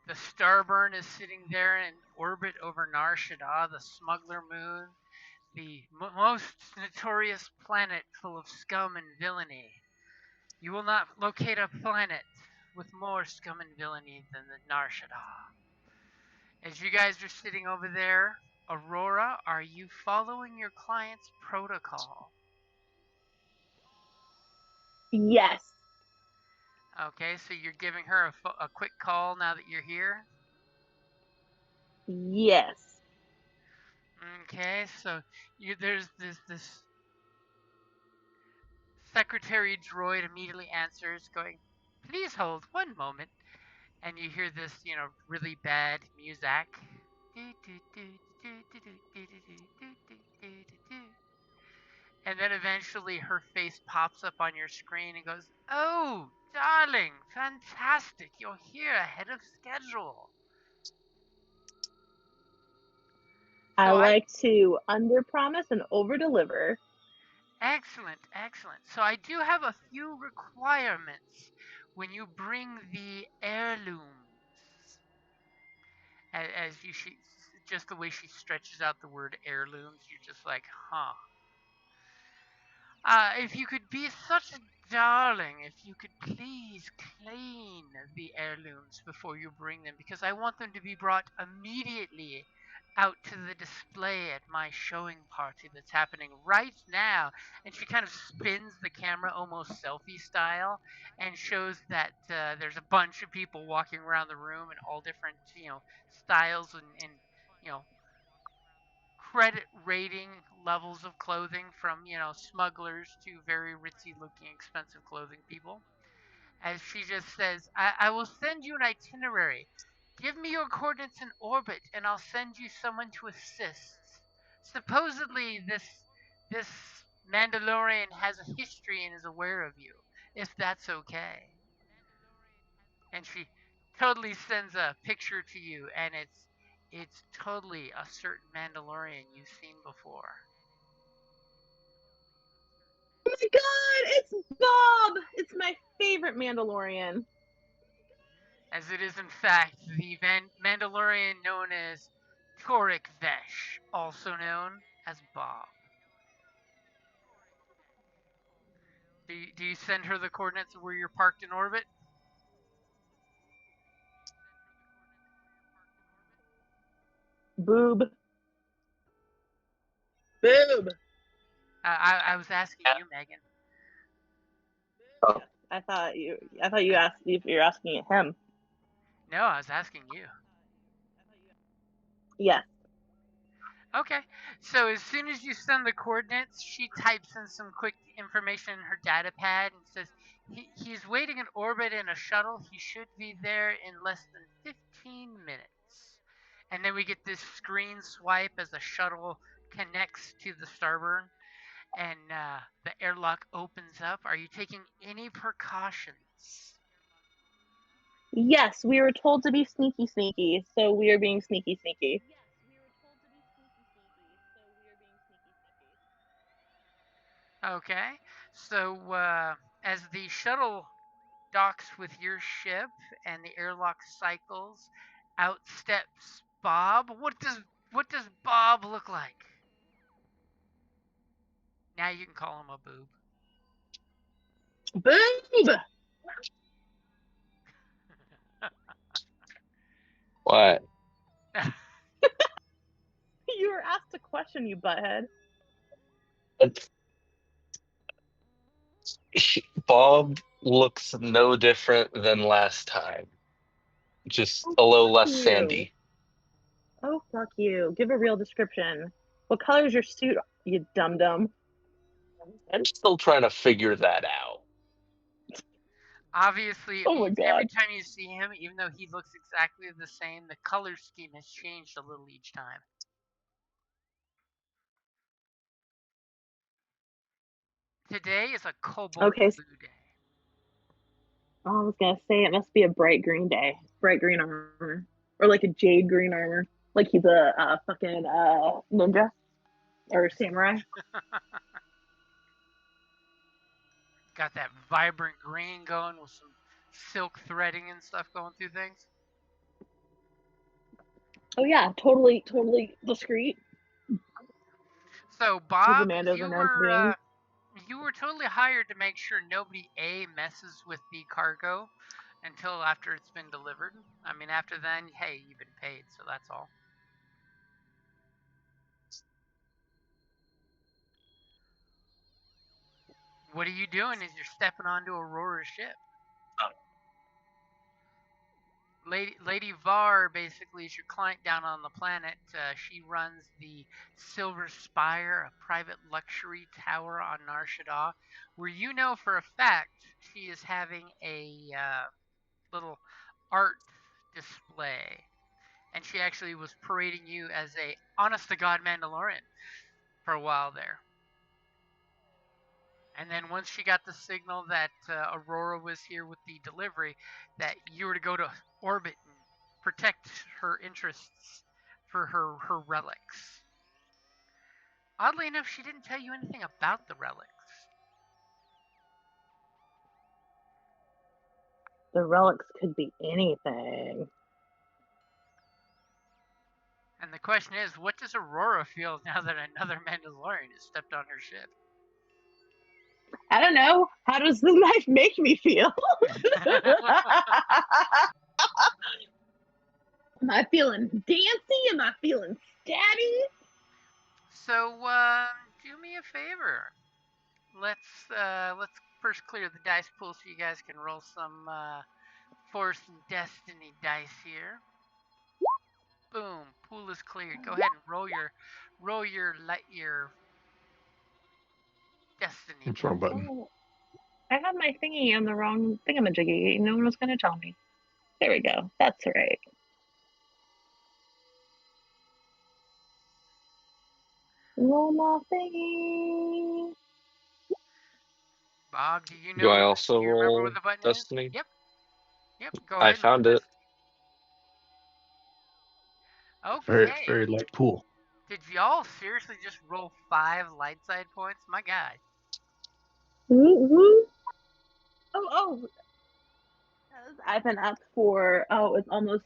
The Starburn is sitting there in orbit over Nar Shaddaa, the smuggler moon, the most notorious planet full of scum and villainy. You will not locate a planet with more scum and villainy than the Nar Shaddaa. As you guys are sitting over there, Aurora, are you following your client's protocol? Yes. Okay, so you're giving her a quick call now that you're here? Yes. Okay, so there's this secretary droid immediately answers, going, "Please hold one moment," and you hear this, really bad music, and then eventually her face pops up on your screen and goes, "Oh, darling, fantastic! You're here ahead of schedule." I So like to underpromise and overdeliver. excellent, excellent. So I do have a few requirements when you bring the heirlooms. As just the way she stretches out the word heirlooms, you're just like, huh. If you could be such a darling, if you could please clean the heirlooms before you bring them, because I want them to be brought immediately out to the display at my showing party that's happening right now. And she kind of spins the camera almost selfie style and shows that there's a bunch of people walking around the room in all different, styles and you know, credit rating levels of clothing from, smugglers to very ritzy looking expensive clothing people. As she just says, I will send you an itinerary. Give me your coordinates in orbit and I'll send you someone to assist. Supposedly this Mandalorian has a history and is aware of you, if that's okay. And she totally sends a picture to you, and it's totally a certain Mandalorian you've seen before. Oh my god, it's Bob! It's my favorite Mandalorian. As it is in fact the Mandalorian known as Torik Vesh, also known as Bob. Do you send her the coordinates of where you're parked in orbit? Boob. Boob. I was asking you, Megan. Yeah. I thought you asked if you're asking him. No, I was asking you. Yes. Okay, so as soon as you send the coordinates, she types in some quick information in her data pad and says, he's waiting in orbit in a shuttle. He should be there in less than 15 minutes. And then we get this screen swipe as the shuttle connects to the starburn and the airlock opens up. Are you taking any precautions? Yes, we were told to be sneaky sneaky, so we are being sneaky sneaky. Okay, so as the shuttle docks with your ship and the airlock cycles, out steps Bob. What does Bob look like? Now you can call him a boob. Boob! What? You were asked a question, you butthead. Bob looks no different than last time, just Oh, a little fuck less you. sandy. Oh, fuck you. Give a real description. What color is your suit, you dum dum? I'm still trying to figure that out. Obviously, Oh my every god. time you see him, even though he looks exactly the same, the color scheme has changed a little each time. Today is a cobalt Okay, blue day. oh, I was gonna say it must be a bright green day. Bright green armor. Or like a jade green armor. Like he's a fucking ninja or samurai. Got that vibrant green going with some silk threading and stuff going through things. Oh yeah, totally discreet. So Because Bob, Amanda's an being. you were totally hired to make sure nobody messes with the cargo until after it's been delivered. I mean, after then, hey, you've been paid, so that's all. What are you doing as you're stepping onto Aurora's ship? Lady Var basically is your client down on the planet. She runs the Silver Spire, a private luxury tower on Nar Shaddaa, where you know for a fact she is having a little art display. And she actually was parading you as a honest to God Mandalorian for a while there. And then once she got the signal that Aurora was here with the delivery, that you were to go to orbit and protect her interests for her relics. Oddly enough, she didn't tell you anything about the relics. The relics could be anything. And the question is, what does Aurora feel now that another Mandalorian has stepped on her ship? I don't know. How does the knife make me feel? Am I feeling dancy? Am I feeling stabby? So, do me a favor. Let's first clear the dice pool so you guys can roll some Force and Destiny dice here. Boom, pool is cleared. Go ahead and roll your Destiny. What's wrong button? Oh, I had my thingy on the wrong thingamajiggy. No one was going to tell me. There we go. That's right. Roll my thingy. Bob, do you know? Do I also do you remember roll what the button Destiny? is? Yep. Go I ahead. found it. Okay. Very light pool. Did y'all seriously just roll 5 light side points? My God. Woo. Oh. I've been up for, it's almost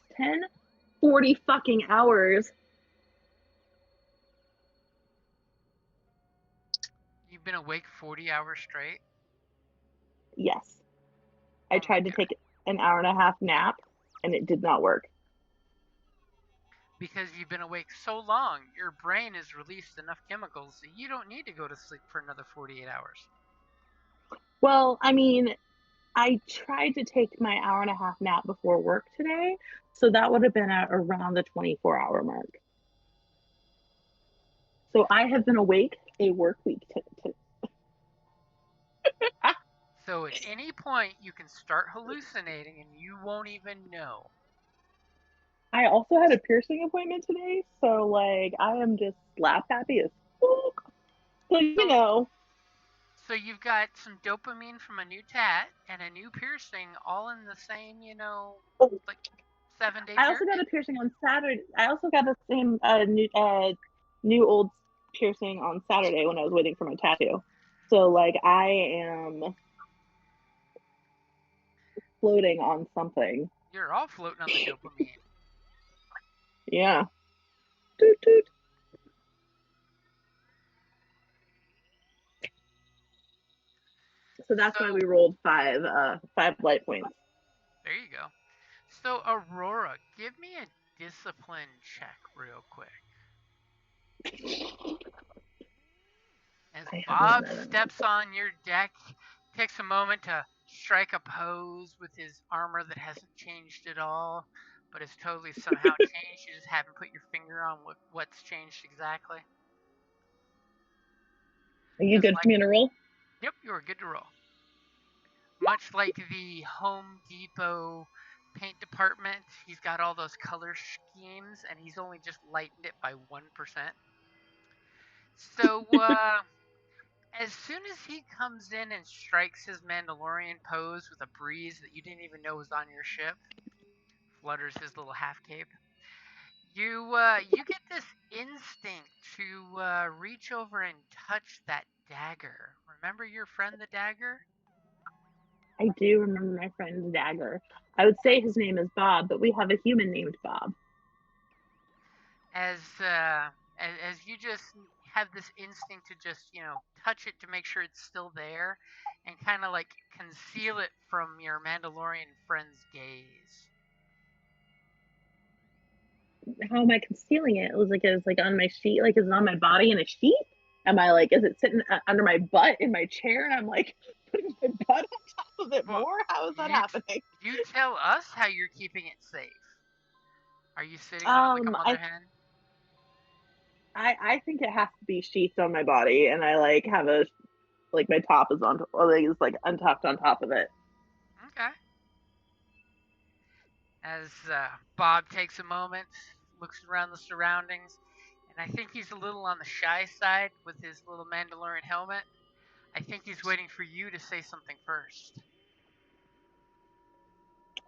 40 fucking hours. You've been awake 40 hours straight? Yes. I Oh my tried to God. take an hour and a half nap, and it did not work. Because you've been awake so long, your brain has released enough chemicals that you don't need to go to sleep for another 48 hours. Well, I mean, I tried to take my hour and a half nap before work today, so that would have been at around the 24-hour mark. So I have been awake a work week. So at any point, you can start hallucinating and you won't even know. I also had a piercing appointment today, so like I am just slap happy as fuck. So you know. So you've got some dopamine from a new tat and a new piercing, all in the same, like 7-day period. I also got a piercing on Saturday. I also got the same new old piercing on Saturday when I was waiting for my tattoo. So like I am floating on something. You're all floating on the dopamine. Yeah. Toot toot. So that's why we rolled 5 light points. There you go. So Aurora, give me a discipline check real quick. As Bob steps on your deck, takes a moment to strike a pose with his armor that hasn't changed at all, but has totally somehow changed. You just haven't put your finger on what's changed exactly. Are you good for me to roll? Yep, you are good to roll. Much like the Home Depot paint department, he's got all those color schemes, and he's only just lightened it by 1%. So, as soon as he comes in and strikes his Mandalorian pose with a breeze that you didn't even know was on your ship, flutters his little half cape, you get this instinct to reach over and touch that dagger. Remember your friend the dagger? I do remember my friend Dagger. I would say his name is Bob, but we have a human named Bob. as you just have this instinct to just touch it to make sure it's still there, and kind of like conceal it from your Mandalorian friend's gaze. How am I concealing it? It was like on my sheet. Like, is it on my body in a sheet? Am I like, is it sitting under my butt in my chair, and I'm like putting my butt on top of it Well, more? How is that you happening? you tell us how you're keeping it safe. Are you sitting on it like a mother I hen? I think it has to be sheets on my body, and I like have a like my top is on, or like is like untucked on top of it. Okay. As Bob takes a moment, looks around the surroundings, and I think he's a little on the shy side with his little Mandalorian helmet. I think he's waiting for you to say something first.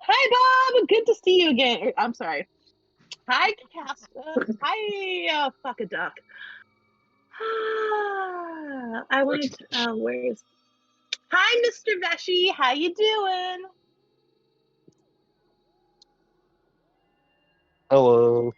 Hi, Bob. Good to see you again. I'm sorry. Hi, hi, fuck a duck. I wanted to, where's, hi, Mr. Veshy. How you doing? Hello.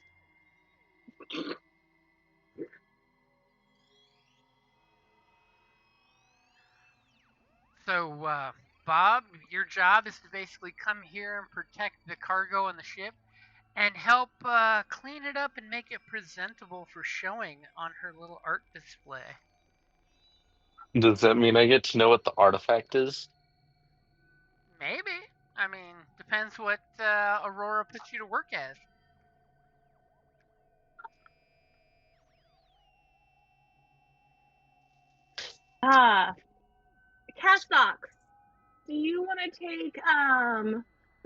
So, Bob, your job is to basically come here and protect the cargo on the ship and help clean it up and make it presentable for showing on her little art display. Does that mean I get to know what the artifact is? Maybe. I mean, depends what Aurora puts you to work as. Ah, Castox, do you want to take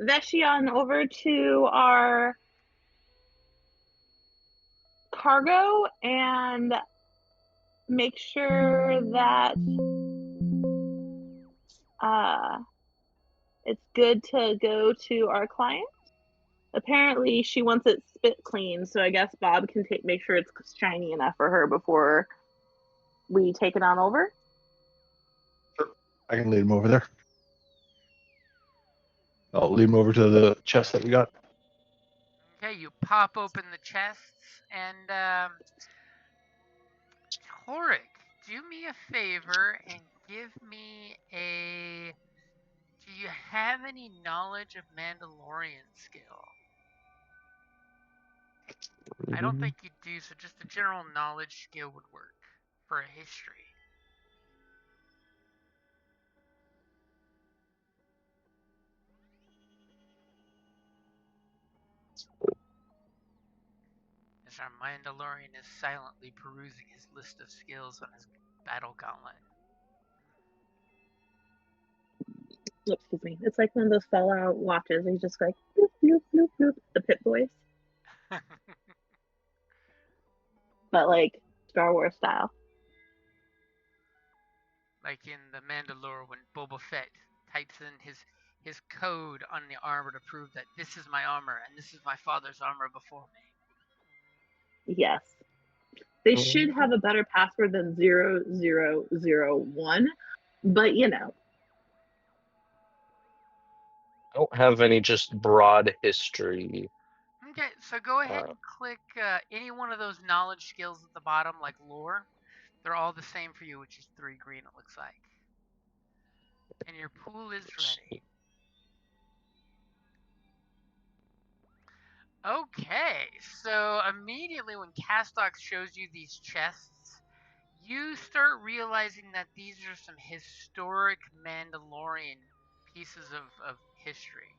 Veshion over to our cargo and make sure that it's good to go to our client? Apparently, she wants it spit clean, so I guess Bob can make sure it's shiny enough for her before we take it on over. Sure. I can lead him over there. I'll lead him over to the chest that we got. Okay, you pop open the chests, and Torek, do me a favor and give me a. Do you have any knowledge of Mandalorian skill? I don't think you do, so just a general knowledge skill would work for a history. As our Mandalorian is silently perusing his list of skills on his battle gauntlet. Excuse me. It's like one of those Fallout watches. He's just like bloop bloop bloop bloop, the Pit voice, but like Star Wars style. Like in The Mandalore when Boba Fett types in his code on the armor to prove that this is my armor and this is my father's armor before me. Yes. They should have a better password than 0001, but you know. I don't have any just broad history. Okay, so go ahead and click any one of those knowledge skills at the bottom, like lore. They're all the same for you, which is 3 green, it looks like. And your pool is ready. Okay, so immediately when Castox shows you these chests, you start realizing that these are some historic Mandalorian pieces of history.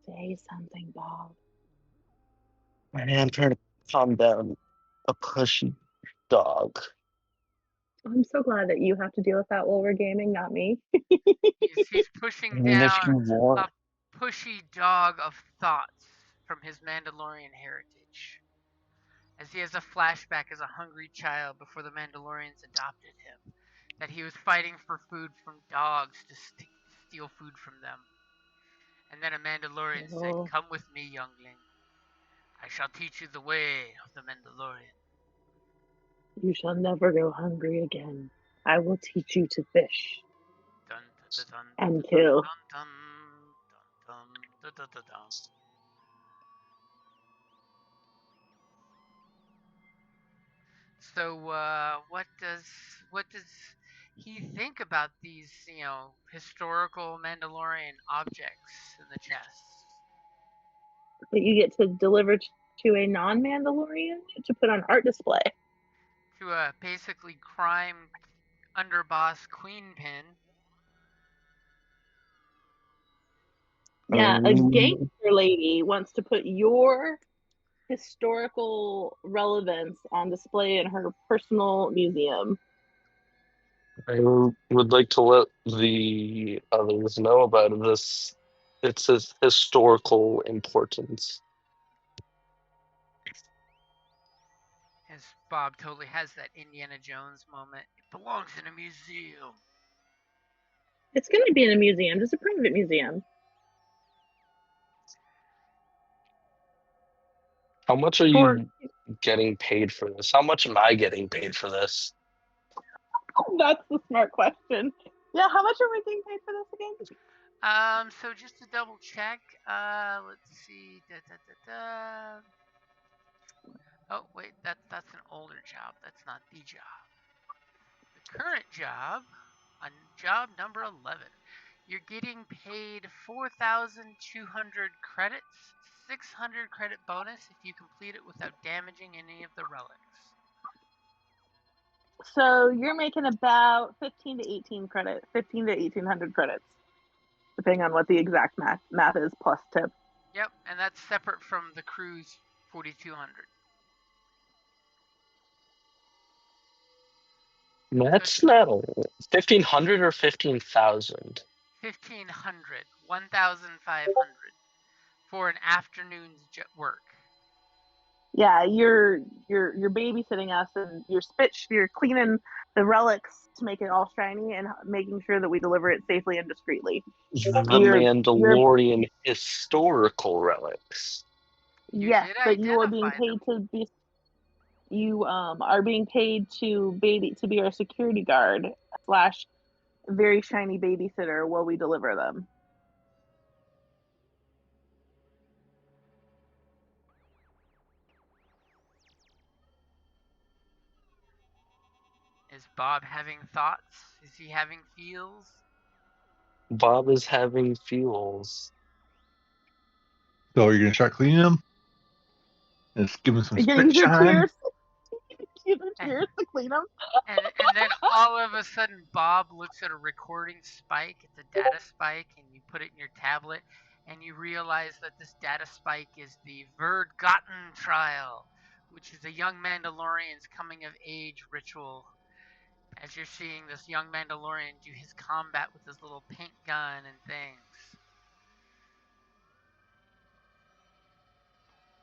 Say something, Bob. Man, I'm trying to calm down a pushy dog. I'm so glad that you have to deal with that while we're gaming, not me. He's pushing I mean, if you down want. a pushy dog of thoughts from his Mandalorian heritage. As he has a flashback as a hungry child before the Mandalorians adopted him, that he was fighting for food from dogs to steal food from them. And then a Mandalorian said, "Come with me, youngling. I shall teach you the way of the Mandalorian." You shall never go hungry again. I will teach you to fish Dun, dun, dun, dun, and dun, kill. dun, dun, dun, dun, dun, dun. So, what does he think about these, historical Mandalorian objects in the chest? That you get to deliver to a non-Mandalorian to put on art display. To a basically crime underboss queen pin. Yeah, a Um, gangster lady wants to put your historical relevance on display in her personal museum. I would like to let the others know about this. It's a historical importance. As Bob totally has that Indiana Jones moment. It belongs in a museum. It's going to be in a museum, just a private museum. How much are For you getting paid for this? How much am I getting paid for this? that's the smart question. Yeah, how much are we getting paid for this again? So just to double check, let's see. Da, da, da, da. Oh, wait, that's an older job. That's not the job. The current job, on job number 11, you're getting paid 4,200 credits, 600 credit bonus if you complete it without damaging any of the relics. So you're making about 15 to 18 credit, 15 to 1800 credits, depending on what the exact math is plus tip. Yep, and that's separate from the crew's 4,200. That's not 1,500 or 15,000. 1,500, 1,500 for an afternoon's work. Yeah, you're babysitting us, and you're cleaning the relics to make it all shiny, and making sure that we deliver it safely and discreetly. The You're Mandalorian historical relics. You yes, did but you are being identify them. paid to be you are being paid to be our security guard slash very shiny babysitter while we deliver them. Is Bob having thoughts? Is he having feels? Bob is having fuels. So you're gonna start cleaning them and just give them some You're gonna spit use your shine. tears, use your And, tears to clean them. and then all of a sudden, Bob looks at a recording spike. It's a data spike, and you put it in your tablet, and you realize that this data spike is the Verdgotten trial, which is a young Mandalorian's coming of age ritual. As you're seeing this young Mandalorian do his combat with his little paint gun and things.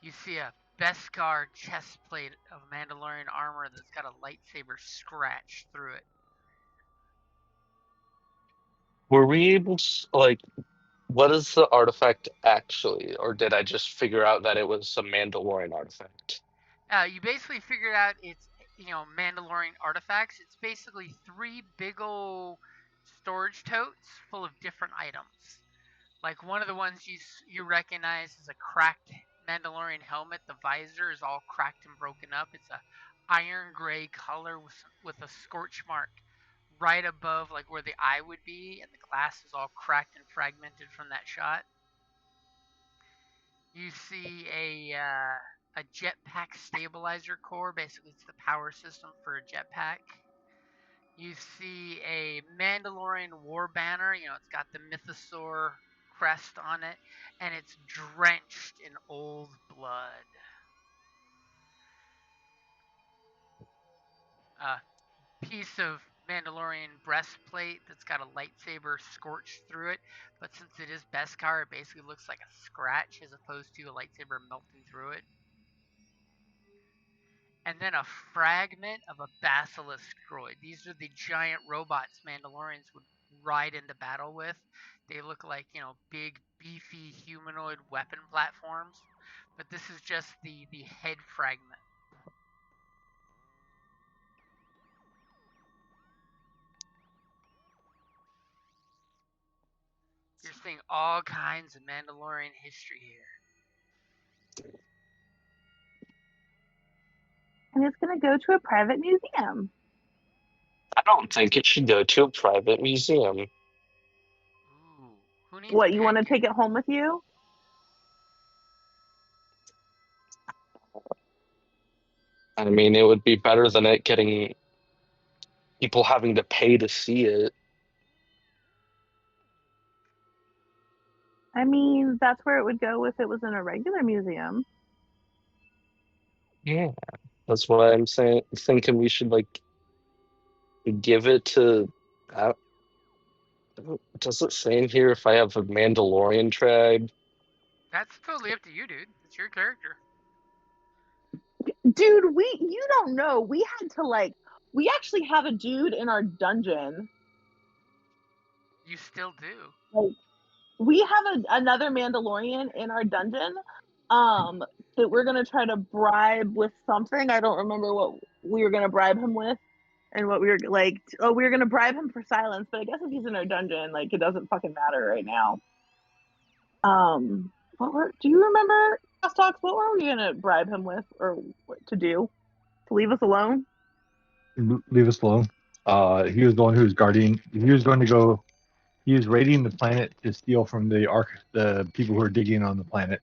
You see a Beskar chest plate of Mandalorian armor that's got a lightsaber scratch through it. Were we able to, like, what is the artifact actually? Or did I just figure out that it was a Mandalorian artifact? You basically figured out it's Mandalorian artifacts. It's basically three big ol' storage totes full of different items. Like one of the ones you recognize is a cracked Mandalorian helmet. The visor is all cracked and broken up. It's a iron gray color with a scorch mark right above like where the eye would be, and the glass is all cracked and fragmented from that shot. You see a jetpack stabilizer core. Basically, it's the power system for a jetpack. You see a Mandalorian war banner. It's got the Mythosaur crest on it, and it's drenched in old blood. A piece of Mandalorian breastplate that's got a lightsaber scorched through it, but since it is Beskar, it basically looks like a scratch as opposed to a lightsaber melting through it. And then a fragment of a basilisk droid. These are the giant robots Mandalorians would ride into battle with. They look like, big, beefy humanoid weapon platforms. But this is just the head fragment. unearthing all kinds of Mandalorian history here. And it's going to go to a private museum. I don't think it should go to a private museum. Ooh, who needs What, you want to pancakes? take it home with you? I mean, it would be better than it getting people having to pay to see it. I mean, that's where it would go if it was in a regular museum. Yeah, that's why I'm saying, thinking we should like give it to. Uh, does it say in here if I have a Mandalorian tribe? That's totally up to you, dude. It's your character. Dude, you don't know. We had to we actually have a dude in our dungeon. You still do. Like, we have another Mandalorian in our dungeon that we're going to try to bribe with something. I don't remember what we were going to bribe him with and what we were like. Oh, we were going to bribe him for silence, but I guess if he's in our dungeon, like, it doesn't fucking matter right now. Do you remember, Talks? What were we going to bribe him with or what to do? To leave us alone? Leave us alone. He was the one who was guarding. He was going to go. He was raiding the planet to steal from the people who are digging on the planet.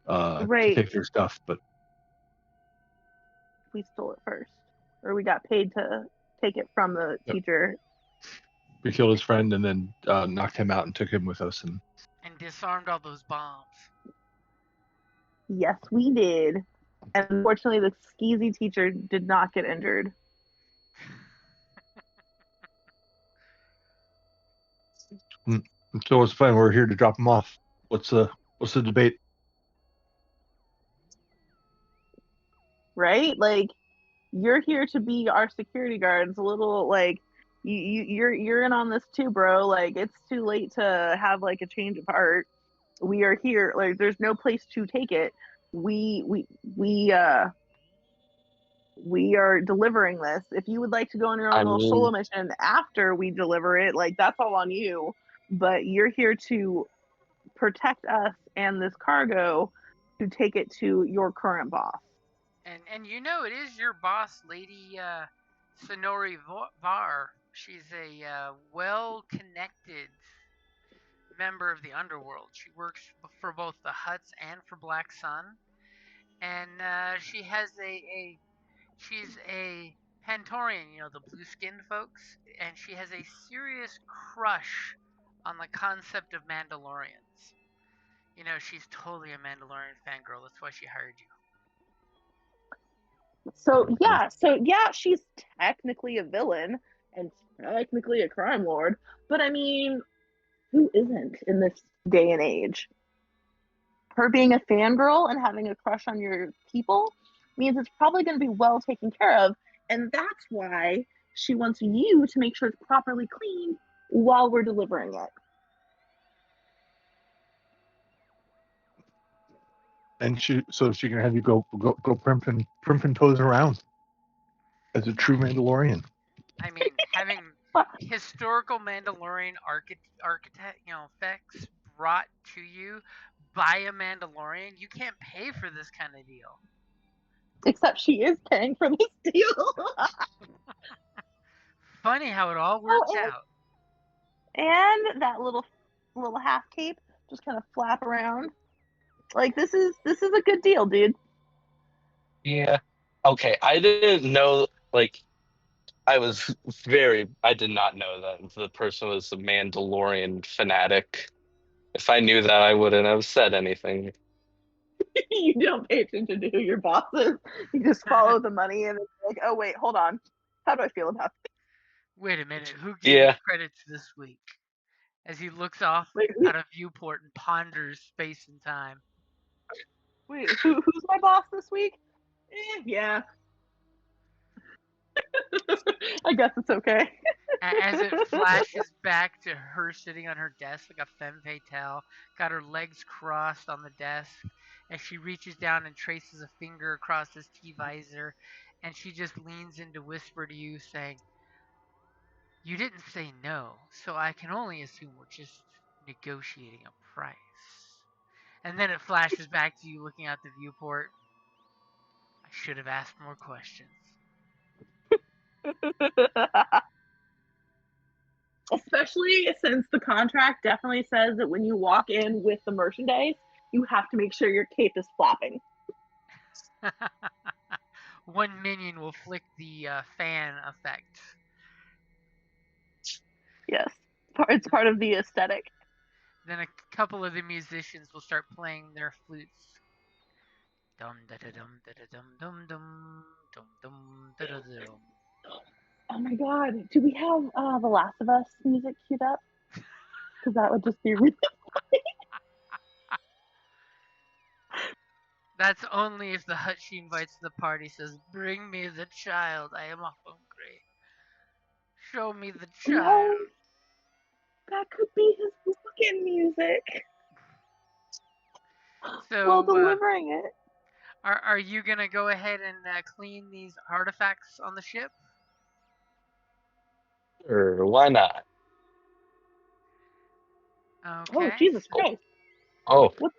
To Right. take their stuff, but We stole it first, or we got paid to take it from the teacher. we killed his friend and then knocked him out and took him with us. And disarmed all those bombs. Yes, we did. And unfortunately, the skeezy teacher did not get injured. so it's fine. We're here to drop him off. What's the debate? Right? Like, you're here to be our security guard. It's a little like you're in on this too, bro. Like, it's too late to have like a change of heart. We are here. Like, there's no place to take it. We are delivering this. If you would like to go on your own little solo mission after we deliver it, like, that's all on you. But you're here to protect us and this cargo to take it to your current boss. And you know it is your boss, Lady Sonori Var. She's a well-connected member of the underworld. She works for both the Hutts and for Black Sun, and she has she's a Pantorian, you know, the blue-skinned folks, and she has a serious crush on the concept of Mandalorians. You know, she's totally a Mandalorian fangirl. That's why she hired you. So yeah, she's technically a villain and technically a crime lord, but I mean, who isn't in this day and age? Her being a fangirl and having a crush on your people means it's probably going to be well taken care of, and that's why she wants you to make sure it's properly cleaned while we're delivering it. And so she can have you go primping toes around as a true Mandalorian. I mean, having historical Mandalorian architect, you know, effects brought to you by a Mandalorian, you can't pay for this kind of deal. Except she is paying for this deal. Funny how it all works out. And that little half cape just kind of flap around. Like, this is a good deal, dude. Yeah. Okay, I didn't know, like, I did not know that the person was a Mandalorian fanatic. If I knew that, I wouldn't have said anything. You don't pay attention to who your boss is. You just follow the money and it's like, oh, wait, hold on. How do I feel about this? Wait a minute, who gave me credits this week? As he looks off out of viewport and ponders space and time. Wait, who's my boss this week? Yeah. I guess it's okay. As it flashes back to her sitting on her desk like a femme fatale, got her legs crossed on the desk, and she reaches down and traces a finger across his T-visor, and she just leans in to whisper to you, saying, "You didn't say no, so I can only assume we're just negotiating a price. And then it flashes back to you looking out the viewport. I should have asked more questions. Especially since the contract definitely says that when you walk in with the merchandise, you have to make sure your cape is flopping. One minion will flick the fan effect. Yes, it's part of the aesthetic. Then a couple of the musicians will start playing their flutes. Dum da da dum da da dum dum dum dum dum da da dum. Oh my god, do we have The Last of Us music queued up? Because that would just be really. That's only if the hut she invites to the party says, "Bring me the child, I am hungry. Show me the child." No, that could be his walk-in music while So, delivering it. are you gonna go ahead and clean these artifacts on the ship? Sure, why not? Okay. Oh, Jesus Christ. Oh, What?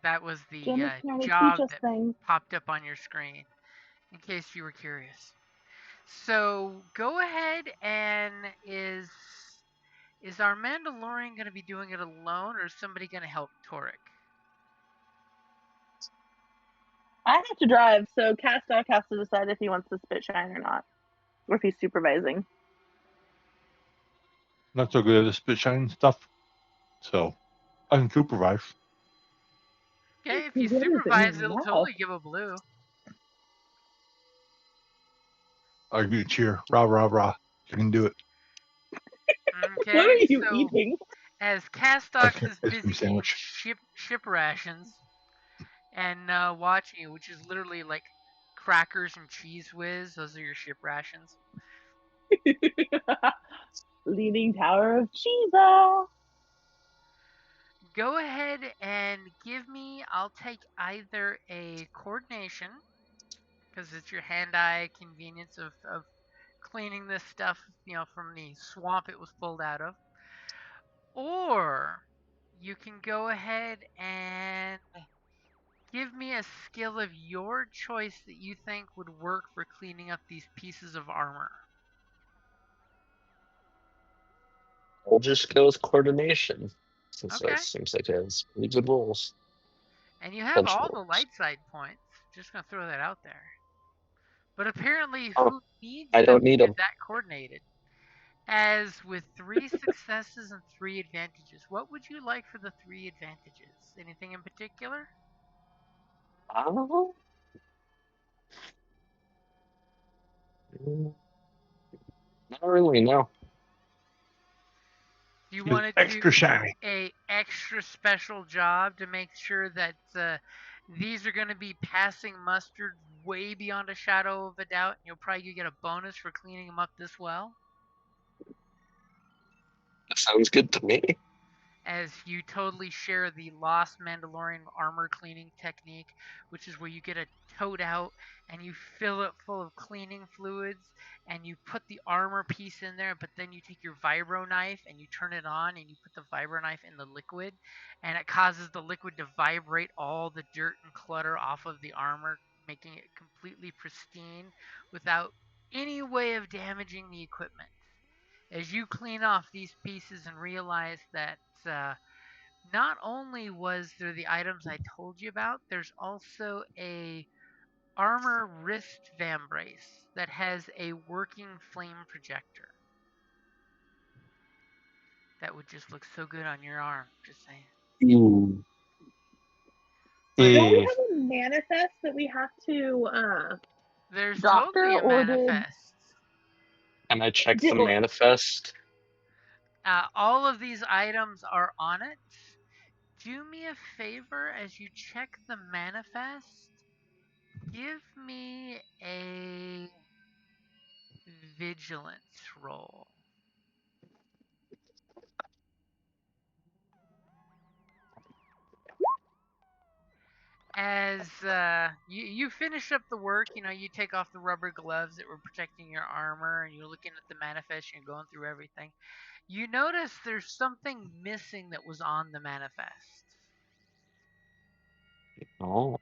That was the Jim is trying to job teach us that things. popped up on your screen, in case you were curious. So go ahead and is our Mandalorian going to be doing it alone, or is somebody going to help Torek? I have to drive, so Castock has to decide if he wants to spit shine or not, or if he's supervising. Not so good at the spit shine stuff. So I can supervise. Okay, if you What is it? supervise, it'll Wow. totally give a blue. I'll give you a cheer. Rah, rah, rah. You can do it. Okay, What are you so eating? as Castox is Ice cream busy eating sandwich. ship rations and watching you, which is literally like crackers and cheese whiz, those are your ship rations. Leaning Tower of Cheesa. Go ahead and give me, I'll take either a coordination, because it's your hand-eye convenience of cleaning this stuff, from the swamp it was pulled out of. Or you can go ahead and give me a skill of your choice that you think would work for cleaning up these pieces of armor. I'll just go with coordination, since Okay. that seems like it has pretty good rolls. And you have Bunch of all the rolls. light side points. Just gonna throw that out there. But apparently, Oh, who needs I them don't to need get them. that coordinated? As with 3 successes and 3 advantages, what would you like for the 3 advantages? Anything in particular? Oh. Not really, no. You It's wanted extra to shiny. a extra special job to make sure that these are going to be passing mustard way beyond a shadow of a doubt, and you'll probably get a bonus for cleaning them up this well. That sounds good to me. As you totally share the Lost Mandalorian armor cleaning technique, which is where you get a tote out and you fill it full of cleaning fluids and you put the armor piece in there, but then you take your vibro knife and you turn it on and you put the vibro knife in the liquid, and it causes the liquid to vibrate all the dirt and clutter off of the armor, making it completely pristine without any way of damaging the equipment. As you clean off these pieces and realize that not only was there the items I told you about, there's also a armor wrist vambrace that has a working flame projector. That would just look so good on your arm, just saying. Ooh. But Don't we have a manifest that we have to there's doctor, totally a or manifest. Can I check Did- the manifest? All of these items are on it. Do me a favor as you check the manifest. Give me a vigilance roll. as you finish up the work, you take off the rubber gloves that were protecting your armor, and you're looking at the manifest, and you're going through everything. You notice there's something missing that was on the manifest. Oh.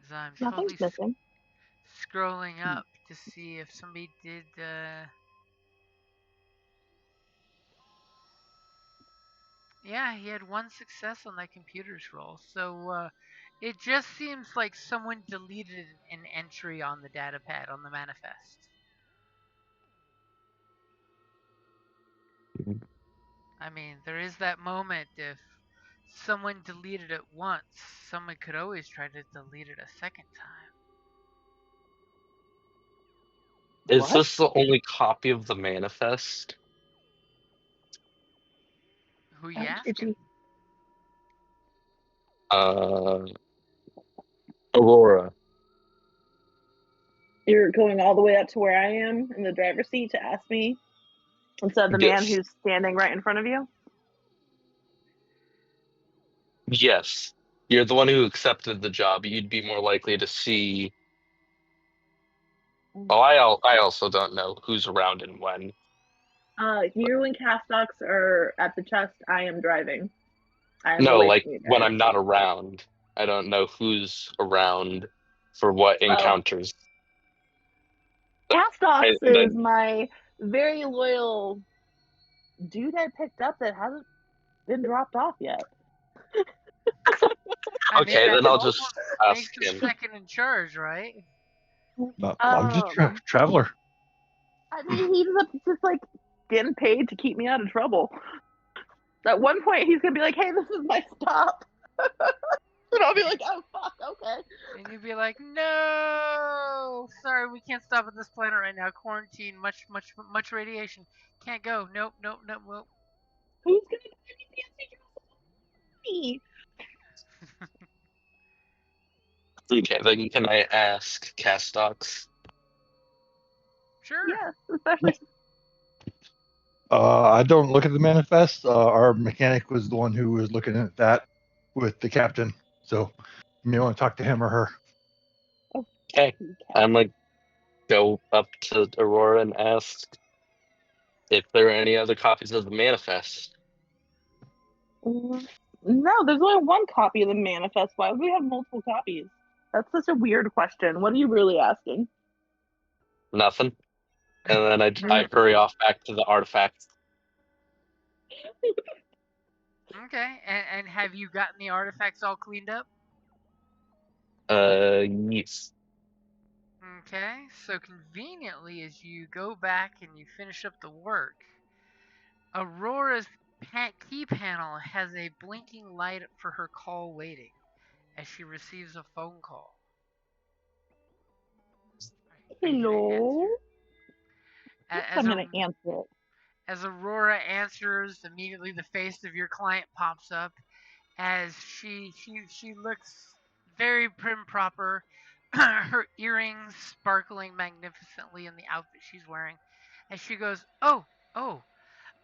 As I'm Nothing's slowly missing. scrolling up to see if somebody did. Yeah, he had one success on that computer's roll. So it just seems like someone deleted an entry on the data pad on the manifest. I mean, there is that moment if someone deleted it once, someone could always try to delete it a second time. Is What? this the only copy of the manifest? Who you Did asking? you? Aurora. You're going all the way up to where I am in the driver's seat to ask me instead of the man Yes. who's standing right in front of you? Yes. You're the one who accepted the job. You'd be more likely to see. Oh, I also don't know who's around and when. You and Castox are at the chest. I am driving. I am No, away like from you when guys. I'm not around. I don't know who's around for what Well, encounters. Castox And is then, my very loyal dude I picked up that hasn't been dropped off yet. I mean, okay, that then I'll almost just makes ask him him. second in charge, right? No, I'm just traveler. I mean, he's just like getting paid to keep me out of trouble. At one point, he's gonna be like, "Hey, this is my stop," and I'll be like, "Oh fuck, okay." And you'd be like, no, sorry, we can't stop at this planet right now. Quarantine, much radiation. Can't go. Nope, nope, nope, nope. Who's gonna buy me fancy dress? Okay, then can I ask Castox? Sure. Yes, especially. I don't look at the manifest. Our mechanic was the one who was looking at that with the captain. So you may want to talk to him or her. Okay, I'm like go up to Aurora and ask if there are any other copies of the manifest. No, there's only one copy of the manifest. Why would we have multiple copies? That's such a weird question. What are you really asking? Nothing. And then I hurry off back to the artifact. Okay, and have you gotten the artifacts all cleaned up? Yes. Okay, so conveniently, as you go back and you finish up the work, Aurora's key panel has a blinking light for her call waiting as she receives a phone call. Are you gonna Hello. answer? I'm gonna answer it. As Aurora answers, immediately the face of your client pops up as she looks very prim proper, her earrings sparkling magnificently in the outfit she's wearing. As she goes, oh,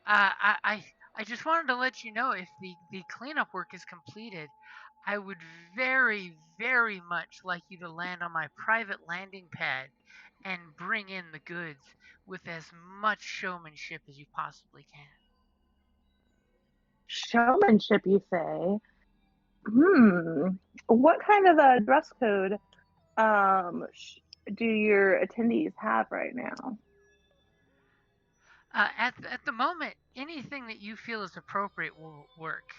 I just wanted to let you know if the cleanup work is completed, I would very, very much like you to land on my private landing pad and bring in the goods with as much showmanship as you possibly can. Showmanship, you say? What kind of a dress code do your attendees have right now? At the moment, anything that you feel is appropriate will work.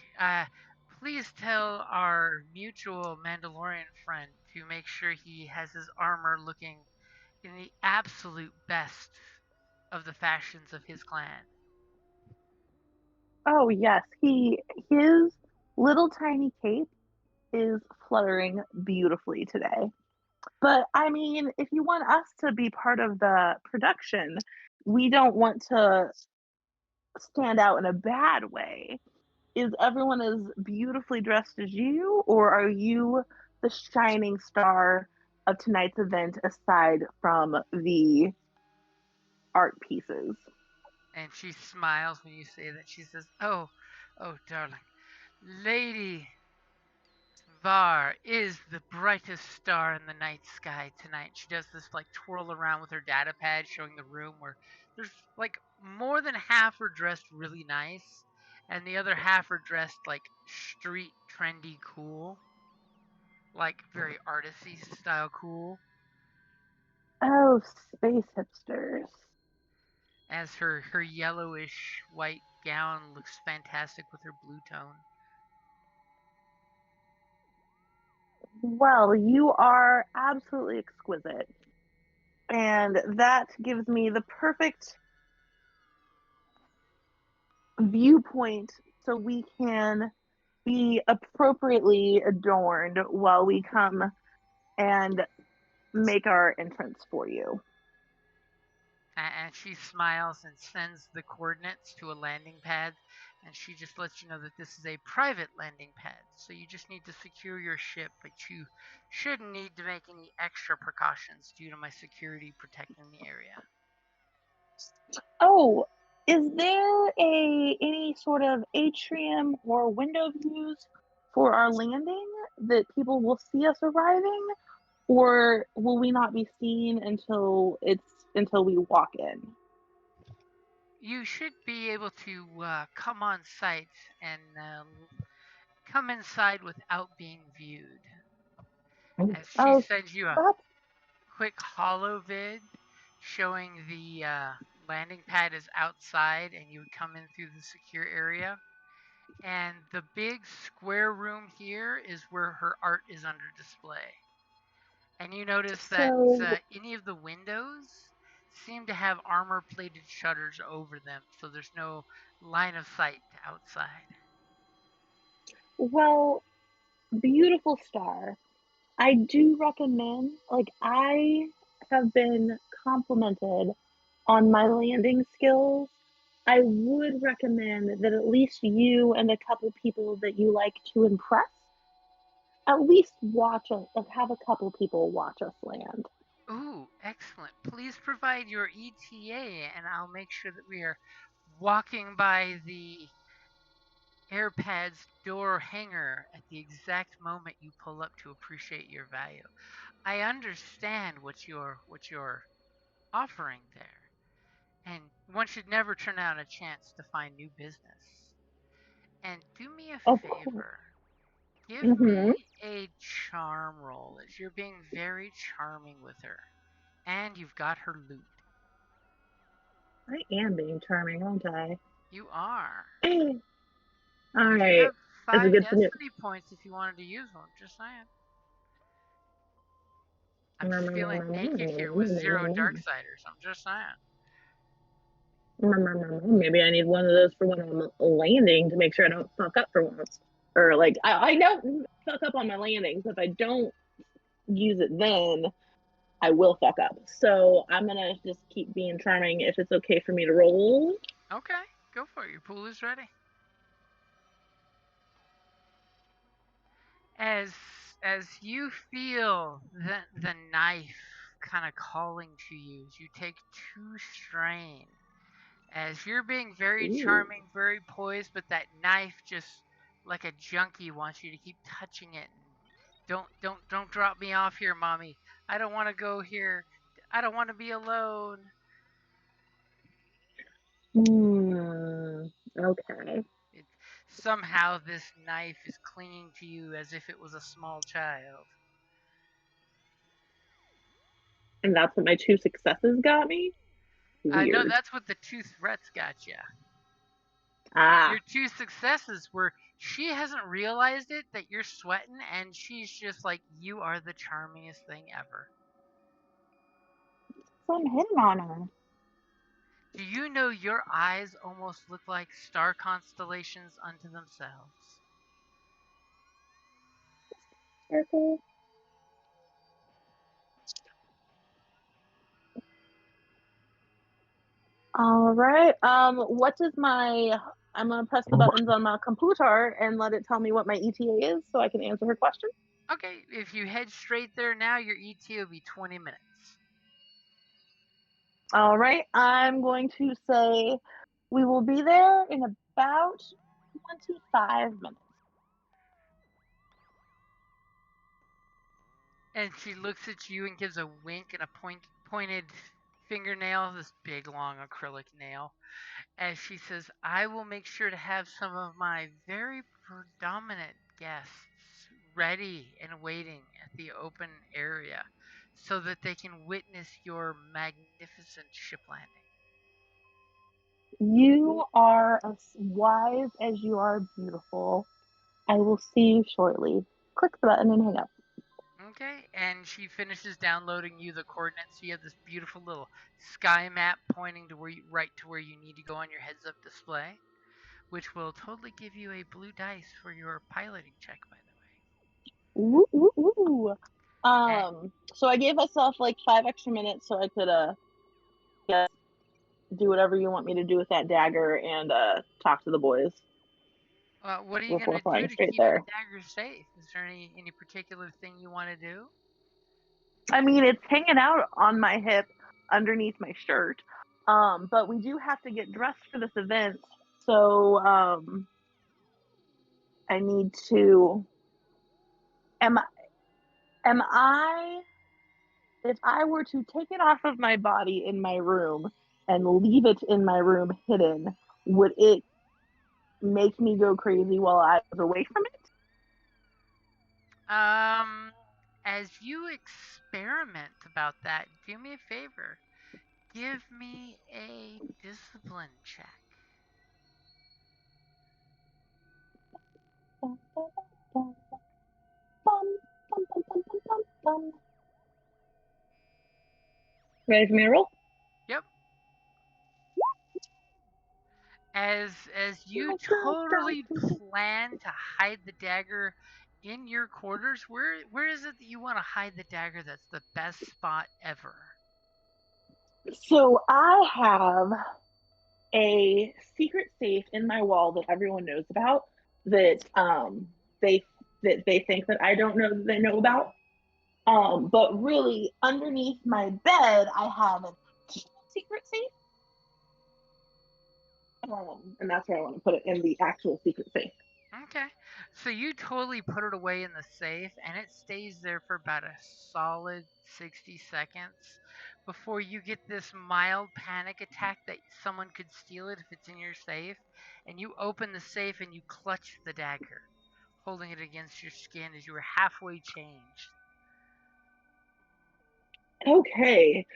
Please tell our mutual Mandalorian friend to make sure he has his armor looking in the absolute best of the fashions of his clan. Oh yes, his little tiny cape is fluttering beautifully today. But I mean, if you want us to be part of the production, we don't want to stand out in a bad way. Is everyone as beautifully dressed as you, or are you the shining star of tonight's event aside from the art pieces? And she smiles when you say that. She says, oh, darling, Lady Var is the brightest star in the night sky tonight. She does this like twirl around with her data pad showing the room where there's like more than half are dressed really nice and the other half are dressed like street trendy cool. Like very artisty style cool. Oh, space hipsters. As her yellowish white gown looks fantastic with her blue tone. Well, you are absolutely exquisite. And that gives me the perfect viewpoint so we can be appropriately adorned while we come and make our entrance for you. And she smiles and sends the coordinates to a landing pad. And she just lets you know that this is a private landing pad. So you just need to secure your ship, but you shouldn't need to make any extra precautions due to my security protecting the area. Oh, is there any sort of atrium or window views for our landing that people will see us arriving, or will we not be seen until we walk in? You should be able to come on site and come inside without being viewed. As she Oh, sends you a that's quick holo vid showing the landing pad is outside and you would come in through the secure area. And the big square room here is where her art is under display. And you notice that so. any of the windows seem to have armor plated shutters over them, so there's no line of sight to outside. Well, beautiful star. I do recommend, like, I have been complimented on my landing skills. I would recommend that at least you and a couple people that you like to impress at least watch us, like, have a couple people watch us land. Ooh, excellent. Please provide your ETA and I'll make sure that we are walking by the AirPad's door hanger at the exact moment you pull up to appreciate your value. I understand what you're offering there, and one should never turn down a chance to find new business. And do me a Of course. favor. Give Mm-hmm. me a charm roll as you're being very charming with her. And you've got her loot. I am being charming, aren't I? You are. All You do right. have Is it 5 good for me? destiny points if you wanted to use one. Just saying. I'm just feeling naked here with 0 Darksiders. I'm just saying. Maybe I need one of those for when I'm landing to make sure I don't fuck up for once. Or like I don't fuck up on my landings. If I don't use it then, I will fuck up. So I'm gonna just keep being charming if it's okay for me to roll. Okay, go for it. Your pool is ready. As as you feel the knife kind of calling to you, as you take 2 strain. As you're being very Ooh. charming, very poised, but that knife just like a junkie wants you to keep touching it. Don't drop me off here, mommy. I don't want to go here. I don't want to be alone. Okay. It, somehow this knife is clinging to you as if it was a small child. And that's what my 2 successes got me? No, Weird. that's what the 2 threats got you. Ah. Your 2 successes were she hasn't realized it that you're sweating, and she's just like, you are the charmingest thing ever. So I'm hitting on her. Do you know your eyes almost look like star constellations unto themselves? Circle. All right. What is my? I'm gonna press the buttons on my computer and let it tell me what my ETA is, so I can answer her question. Okay, if you head straight there now, your ETA will be 20 minutes. All right. I'm going to say we will be there in about 25 minutes. And she looks at you and gives a wink and a pointed fingernail, this big long acrylic nail, as she says, I will make sure to have some of my very predominant guests ready and waiting at the open area so that they can witness your magnificent ship landing. You are as wise as you are beautiful. I will see you shortly. Click the button and hang up. Okay, and she finishes downloading you the coordinates. So you have this beautiful little sky map pointing to right to where you need to go on your heads-up display, which will totally give you a blue dice for your piloting check, by the way. Ooh, ooh, ooh. And, So I gave myself like 5 extra minutes so I could guess, do whatever you want me to do with that dagger and talk to the boys what are you before gonna do flying to straight keep the there. dagger safe? Is there any particular thing you want to do? I mean, it's hanging out on my hip underneath my shirt. But we do have to get dressed for this event. So I need to am am I if I were to take it off of my body in my room and leave it in my room hidden, would it make me go crazy while I was away from it? As you experiment about that, do me a favor. Give me a discipline check. Ready for me to roll? Yep. As you totally plan to hide the dagger in your quarters, where is it that you want to hide the dagger that's the best spot ever? So I have a secret safe in my wall that everyone knows about that they they think that I don't know that they know about. But really underneath my bed I have a secret safe. And that's where I want to put it, in the actual secret safe. Okay. So you totally put it away in the safe and it stays there for about a solid 60 seconds before you get this mild panic attack that someone could steal it if it's in your safe. And you open the safe and you clutch the dagger, holding it against your skin as you were halfway changed. Okay.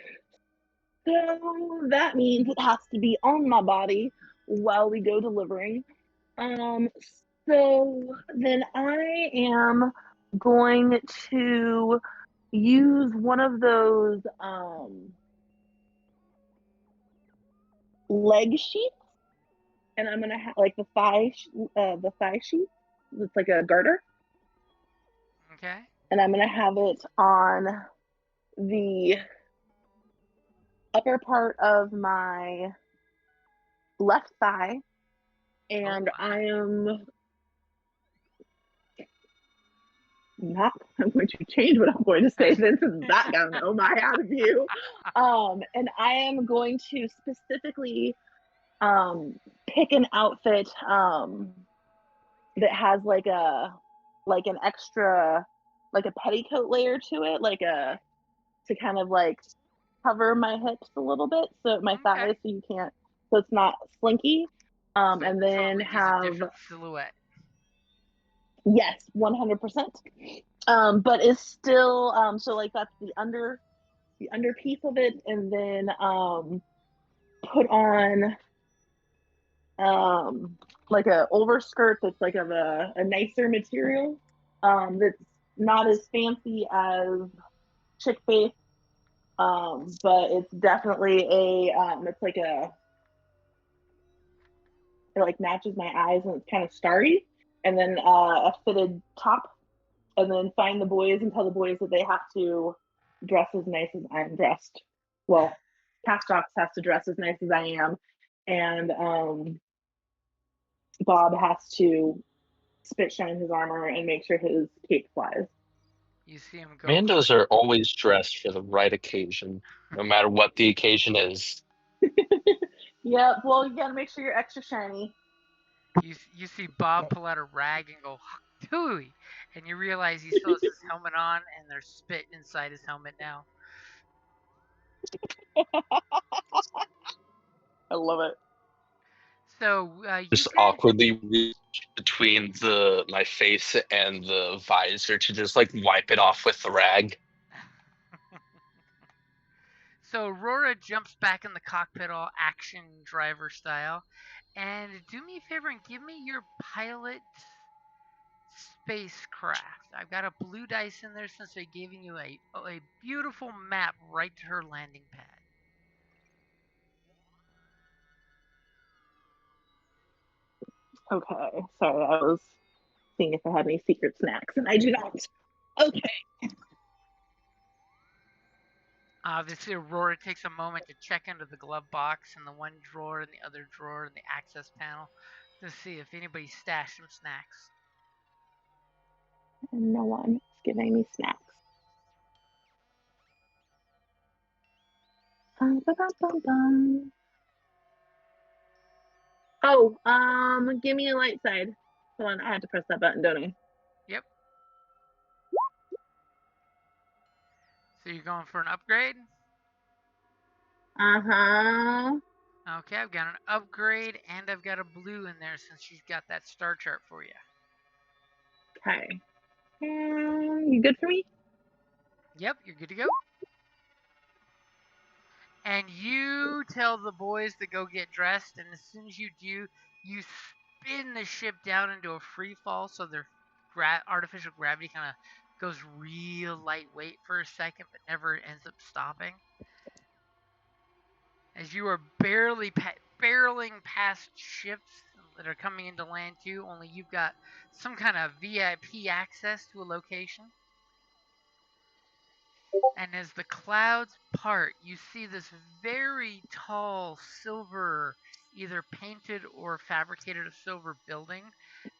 So that means it has to be on my body while we go delivering. Um, so then I am going to use one of those leg sheets, and I'm gonna have like the thigh sheet. It's like a garter, Okay? and I'm gonna have it on the upper part of my left thigh, and Oh, I am not I'm going to change what I'm going to say since it's back on oh my out of view. And I am going to specifically pick an outfit that has like an extra like a petticoat layer to it, like a to kind of like cover my hips a little bit, so my okay. thighs, so it's not slinky. So And then totally use a have different silhouette. yes, 100%. But it's still so like that's the under piece of it, and then put on like a overskirt that's like of a nicer material, that's not as fancy as chick base, but it's definitely it's like it like matches my eyes and it's kind of starry, and then a fitted top, and then find the boys and tell the boys that they have to dress as nice as I'm dressed. Well, Castox has to dress as nice as I am, and Bob has to spit shine his armor and make sure his cape flies. You see him go. Commandos are always dressed for the right occasion, no matter what the occasion is. Yeah, well, you gotta make sure you're extra shiny. You see Bob pull out a rag and go, "Hooey," And you realize he still has his helmet on, and there's spit inside his helmet now. I love it. So you Just guys, awkwardly reach between my face and the visor to just like wipe it off with the rag. so Aurora jumps back in the cockpit, all action driver style, and do me a favor and give me your pilot spacecraft. I've got a blue dice in there since they're giving you a beautiful map right to her landing pad. Okay. Sorry, I was seeing if I had any secret snacks, and I do not. Okay. Obviously, Aurora takes a moment to check into the glove box and the one drawer and the other drawer and the access panel to see if anybody stashed some snacks. And no one is giving me snacks. Bum, ba, bum, bum, bum. Oh, give me a light side. Hold on, I had to press that button, don't I? Yep. So you're going for an upgrade? Uh-huh. Okay, I've got an upgrade and I've got a blue in there since she's got that star chart for you. Okay. You good for me? Yep, you're good to go. And you tell the boys to go get dressed, and as soon as you do, you spin the ship down into a free fall so their artificial gravity kind of goes real lightweight for a second, but never ends up stopping. As you are barreling past ships that are coming into land too, only you've got some kind of VIP access to a location. And as the clouds part, you see this very tall silver, either painted or fabricated of silver building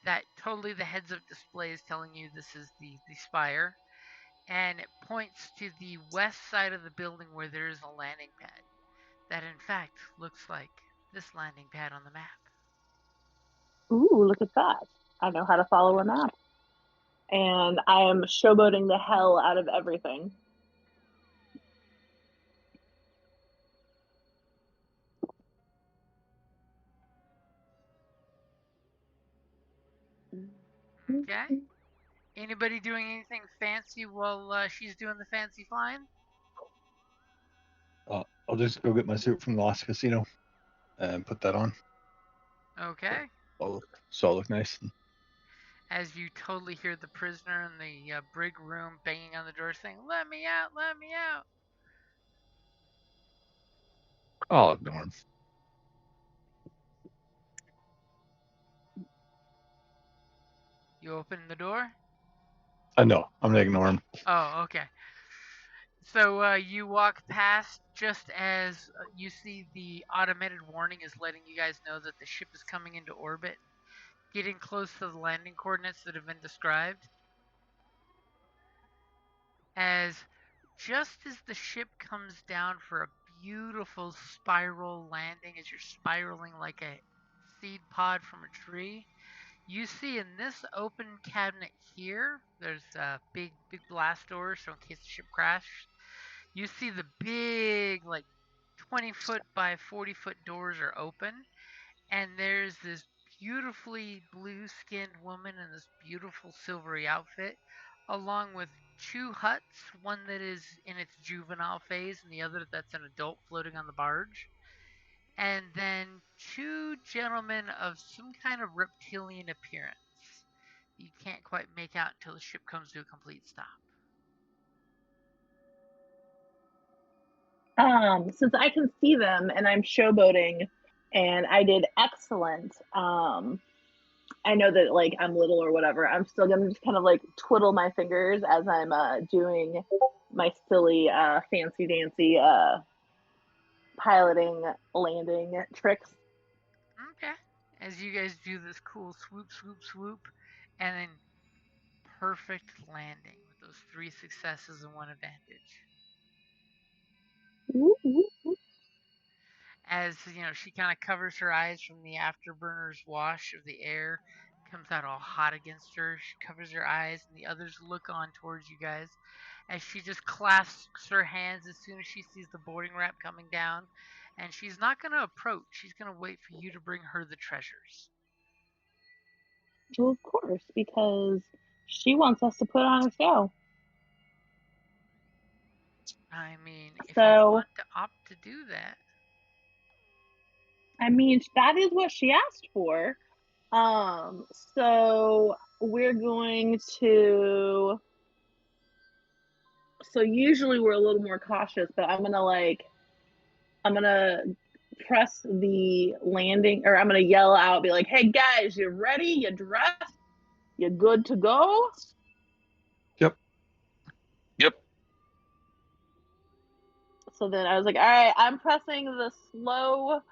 that totally the heads up display is telling you this is the spire. And it points to the west side of the building where there is a landing pad that in fact looks like this landing pad on the map. Ooh, look at that. I know how to follow a map. And I am showboating the hell out of everything. Okay. Anybody doing anything fancy while she's doing the fancy flying? I'll just go get my suit from the last casino and put that on. Okay. So I'll look nice. As you totally hear the prisoner in the brig room banging on the door saying, "Let me out, let me out." I'll ignore him. You open the door? No, I'm gonna ignore him. Oh, okay. So you walk past just as you see the automated warning is letting you guys know that the ship is coming into orbit, getting close to the landing coordinates that have been described. As just as the ship comes down for a beautiful spiral landing, as you're spiraling like a seed pod from a tree, you see in this open cabinet here, there's big blast doors, so in case the ship crashes, you see the big, like 20-foot by 40-foot doors are open, and there's this beautifully blue-skinned woman in this beautiful silvery outfit, along with two huts, one that is in its juvenile phase and the other that's an adult floating on the barge. And then two gentlemen of some kind of reptilian appearance. You can't quite make out until the ship comes to a complete stop. Since I can see them and I'm showboating and I did excellent, I know that like I'm little or whatever. I'm still gonna just kind of like twiddle my fingers as I'm doing my silly fancy dancy piloting landing tricks. Okay. As you guys do this cool swoop, swoop, swoop, and then perfect landing with those 3 successes and 1 advantage. Woo, woo, woo. As you know, she kind of covers her eyes from the afterburners wash of the air comes out all hot against her. She covers her eyes, and the others look on towards you guys as she just clasps her hands as soon as she sees the boarding ramp coming down. And she's not going to approach. She's going to wait for you to bring her the treasures. Well, of course, because she wants us to put on a show. I mean, if you So- want to opt to do that. I mean, that is what she asked for. So we're going to. So usually we're a little more cautious, but I'm gonna press the landing, or I'm gonna yell out, be like, "Hey guys, you ready? You dressed? You good to go?" Yep. So then I was like, "All right, I'm pressing the slow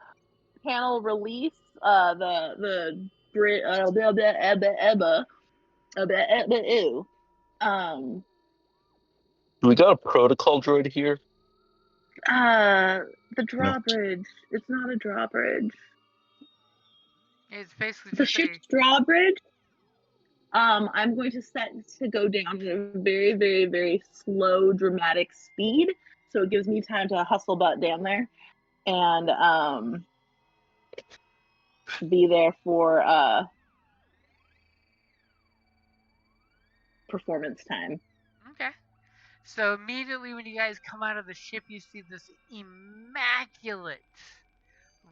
panel release. The We got a protocol droid here. the drawbridge. It's not a drawbridge. It's basically The just ship's drawbridge. I'm going to set to go down at a very, very, very slow, dramatic speed, so it gives me time to hustle butt down there and be there for performance time. Okay. So immediately when you guys come out of the ship, you see this immaculate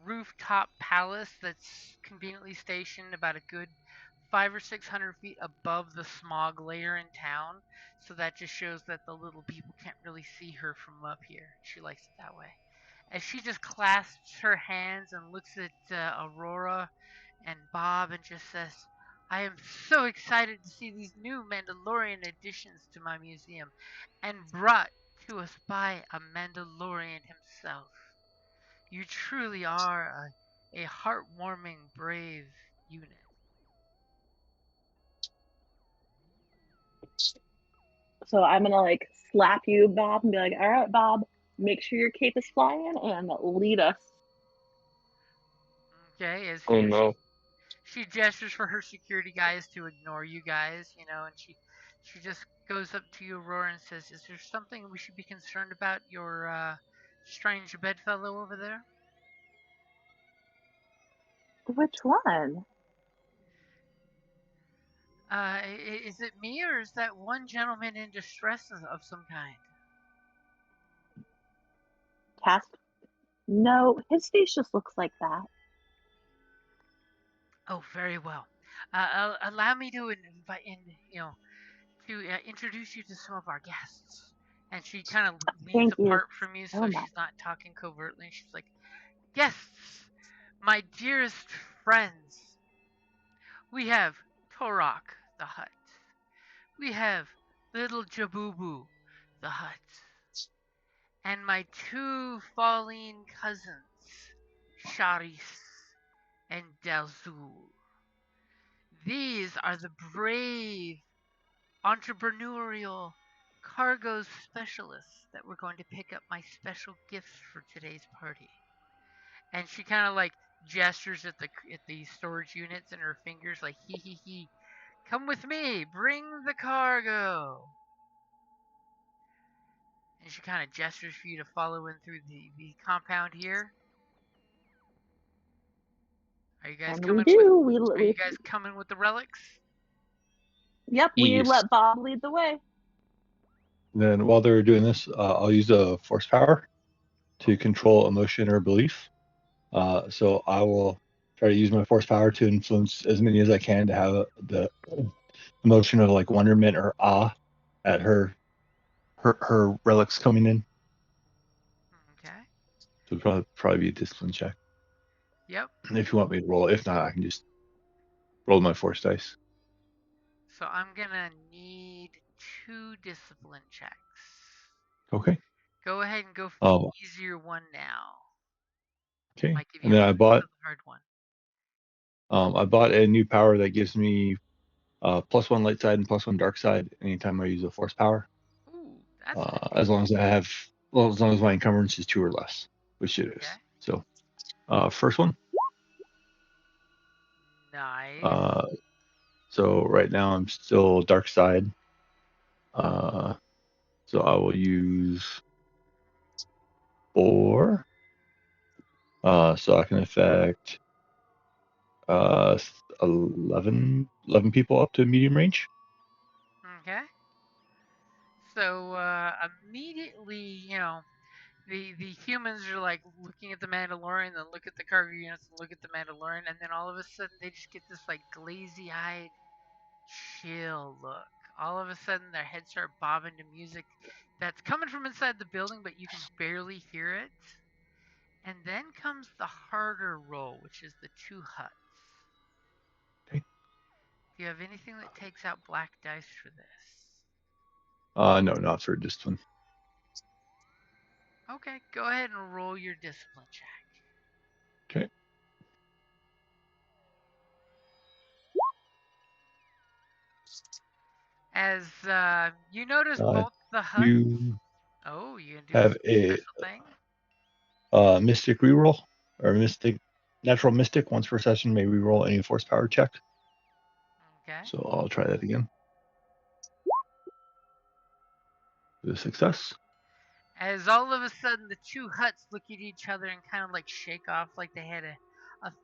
rooftop palace that's conveniently stationed about a good 500 or 600 feet above the smog layer in town. So that just shows that the little people can't really see her from up here. She likes it that way. As she just clasps her hands and looks at Aurora and Bob and just says, "I am so excited to see these new Mandalorian additions to my museum, and brought to us by a Mandalorian himself. You truly are a heartwarming, brave unit." So I'm gonna slap you, Bob, and be like, "All right, Bob, make sure your cape is flying and lead us." Okay, as Oh no. she gestures for her security guys to ignore you guys, and she just goes up to you, Aurora, and says, "Is there something we should be concerned about your strange bedfellow over there?" Which one? Is it me, or is that one gentleman in distress of some kind? Task? No, his face just looks like that. Oh, very well. Allow me to introduce you to some of our guests. And she kind of leans Thank you apart from you, so so much. she's not talking covertly. And she's like, "Guests, my dearest friends, we have Torok the Hutt. We have little Jabubu the Hutt. And my two falling cousins, Sharis and Dalzul. These are the brave, entrepreneurial cargo specialists that we're going to pick up my special gifts for today's party." And she kind of gestures at the storage units in her fingers, like, "Hee hee hee. Come with me, bring the cargo." And she kind of gestures for you to follow in through the compound here. Are you guys And coming we do. with? Are you guys coming with the relics? Yep, we Yes. let Bob lead the way. Then while they're doing this, I'll use a force power to control emotion or belief. So I will try to use my force power to influence as many as I can to have the emotion of wonderment or awe at her relics coming in. Okay. So it'll probably be a discipline check. Yep. If you want me to roll, if not, I can just roll my force dice. So I'm gonna need 2 discipline checks. Okay. Go ahead and go for Oh. the easier one now. Okay. Might give And you then a I boost bought to the hard one. I bought a new power that gives me +1 light side and +1 dark side anytime I use a force power. Ooh, that's nice. As long as as long as my encumbrance is 2 or less, which it is. Okay. So, first one, Nice. So right now I'm still dark side. So I will use 4. So I can affect 11 people up to medium range. Okay. So immediately, the humans are like looking at the Mandalorian, then look at the cargo units, and look at the Mandalorian, and then all of a sudden they just get this like glazy-eyed, chill look. All of a sudden their heads start bobbing to music that's coming from inside the building, but you can barely hear it. And then comes the harder roll, which is the 2 huts. Okay. Do you have anything that takes out black dice for this? No, not for this one. Okay, go ahead and roll your discipline check. Okay. As you notice both the huts. You Oh, you can do have a a special thing? mystic reroll or natural mystic once per session may reroll any force power check. Okay. So I'll try that again. With a success. As all of a sudden the 2 huts look at each other and kind of like shake off like they had a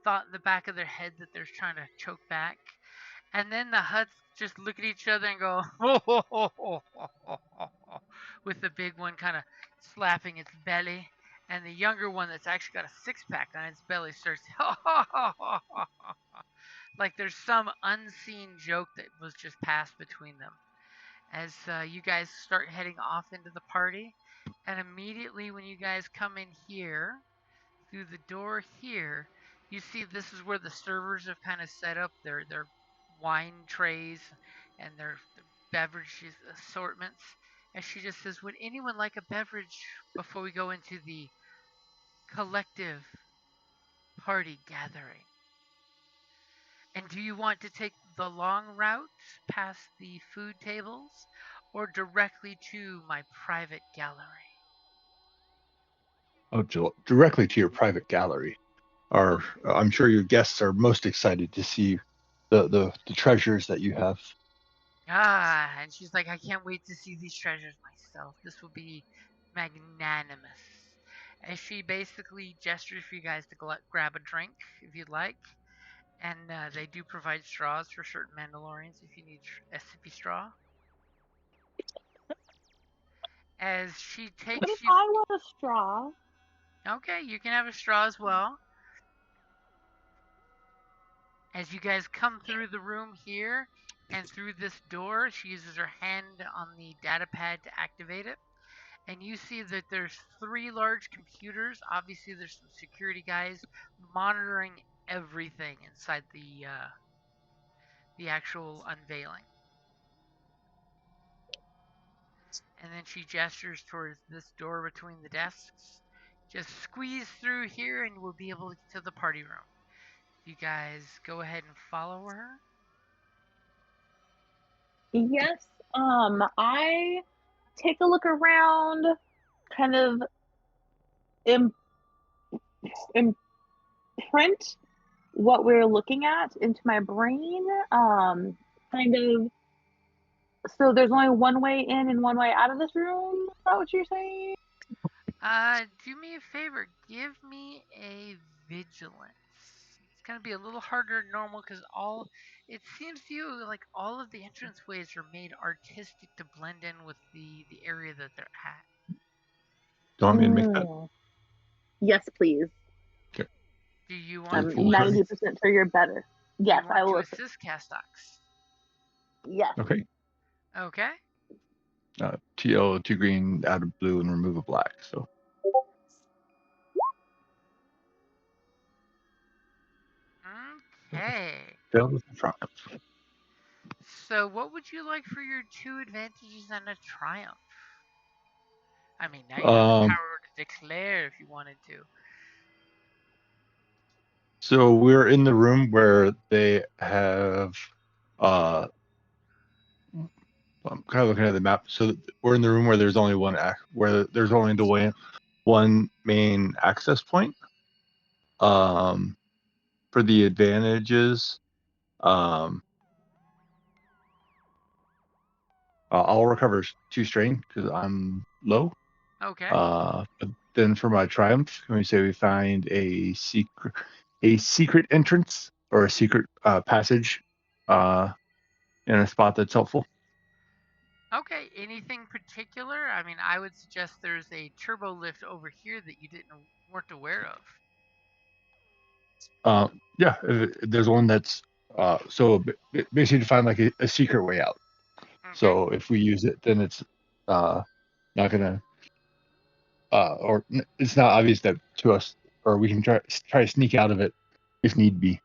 thought in the back of their head that they're trying to choke back. And then the huts just look at each other and go, ho, ho, ho, ho, ho, ho, ho, with the big one kind of slapping its belly. And the younger one that's actually got a 6-pack on its belly starts, ho, ho, ho, ho, ho, ho, like there's some unseen joke that was just passed between them. As you guys start heading off into the party. And immediately when you guys come in here, through the door here, you see this is where the servers have kind of set up their wine trays and their beverage assortments. And she just says, would anyone like a beverage before we go into the collective party gathering? And do you want to take the long route past the food tables or directly to my private gallery? Oh, directly to your private gallery. I'm sure your guests are most excited to see the treasures that you have. Ah, and she's like, I can't wait to see these treasures myself. This will be magnanimous. And she basically gestures for you guys to grab a drink if you'd like. And they do provide straws for certain Mandalorians if you need a sippy straw. As she takes What if you. I want a straw? Okay, you can have a straw as well. As you guys come through the room here and through this door, she uses her hand on the data pad to activate it. And you see that there's 3 large computers. Obviously, there's some security guys monitoring everything inside the actual unveiling. And then she gestures towards this door between the desks. Just squeeze through here and we'll be able to get to the party room. You guys go ahead and follow her. Yes. I take a look around, kind of imprint what we're looking at into my brain. Kind of. So there's only one way in and one way out of this room. Is that what you're saying? Do me a favor. Give me a vigilance. It's gonna be a little harder than normal because it seems to you like all of the entranceways are made artistic to blend in with the area that they're at. Do you want me to make that? Yes, please. Okay. Do you want I'm to 90% sure you're better. Yes, you want I will. to assist Castox? Yes. Okay. Okay. TL 2 green, add a blue, and remove a black. So. Okay. Failed with a triumph. So, what would you like for your 2 advantages and a triumph? I mean, now you have the power to declare if you wanted to. So we're in the room where they have. I'm kind of looking at the map. So we're in the room where there's only where there's only one main access point. For the advantages, I'll recover 2 strain because I'm low. Okay. But then for my triumph, can we say we find a secret entrance or a secret passage in a spot that's helpful? Okay, anything particular? I mean, I would suggest there's a turbo lift over here that you weren't aware of. Yeah, there's one that's basically to find like a secret way out. Okay. So if we use it, then it's not gonna it's not obvious that to us, or we can try to sneak out of it if need be.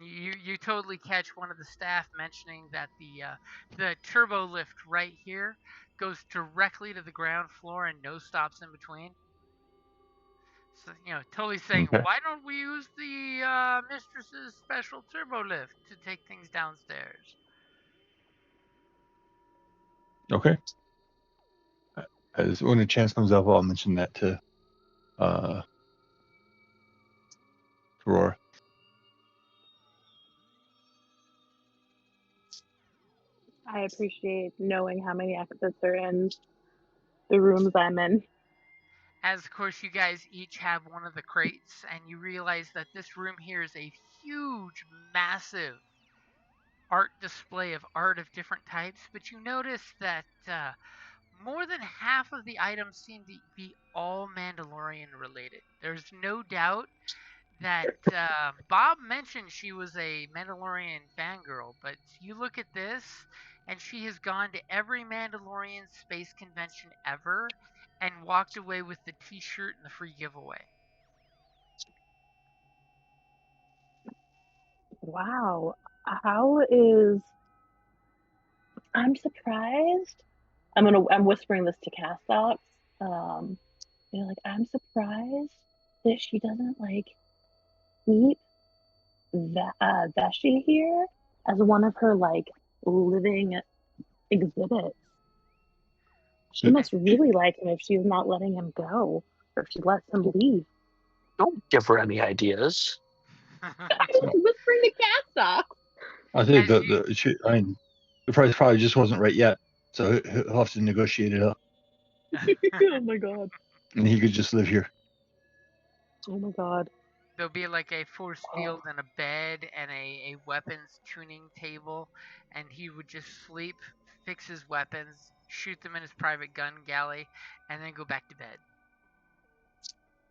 You totally catch one of the staff mentioning that the turbo lift right here goes directly to the ground floor and no stops in between. So totally saying, Okay. why don't we use the mistress's special turbo lift to take things downstairs? Okay. As when a chance comes up, I'll mention that to Aurora. I appreciate knowing how many exits are in the rooms I'm in. As of course you guys each have one of the crates, and you realize that this room here is a huge, massive art display of art of different types, but you notice that more than half of the items seem to be all Mandalorian related. There's no doubt that Bob mentioned she was a Mandalorian fangirl, but you look at this, and she has gone to every Mandalorian space convention ever and walked away with the T-shirt and the free giveaway. Wow. How is I'm surprised. I'm whispering this to Castox. Like I'm surprised that she doesn't like keep Veshi here as one of her like living exhibits. She must really like him if she's not letting him go, or if she lets him leave. Don't give her any ideas. I was whispering to Castox. I think the price probably just wasn't right yet, so he'll have to negotiate it up, Oh my god. and he could just live here. Oh my god. There'll be like a force field and a bed and a weapons tuning table, and he would just sleep, fix his weapons, shoot them in his private gun galley, and then go back to bed.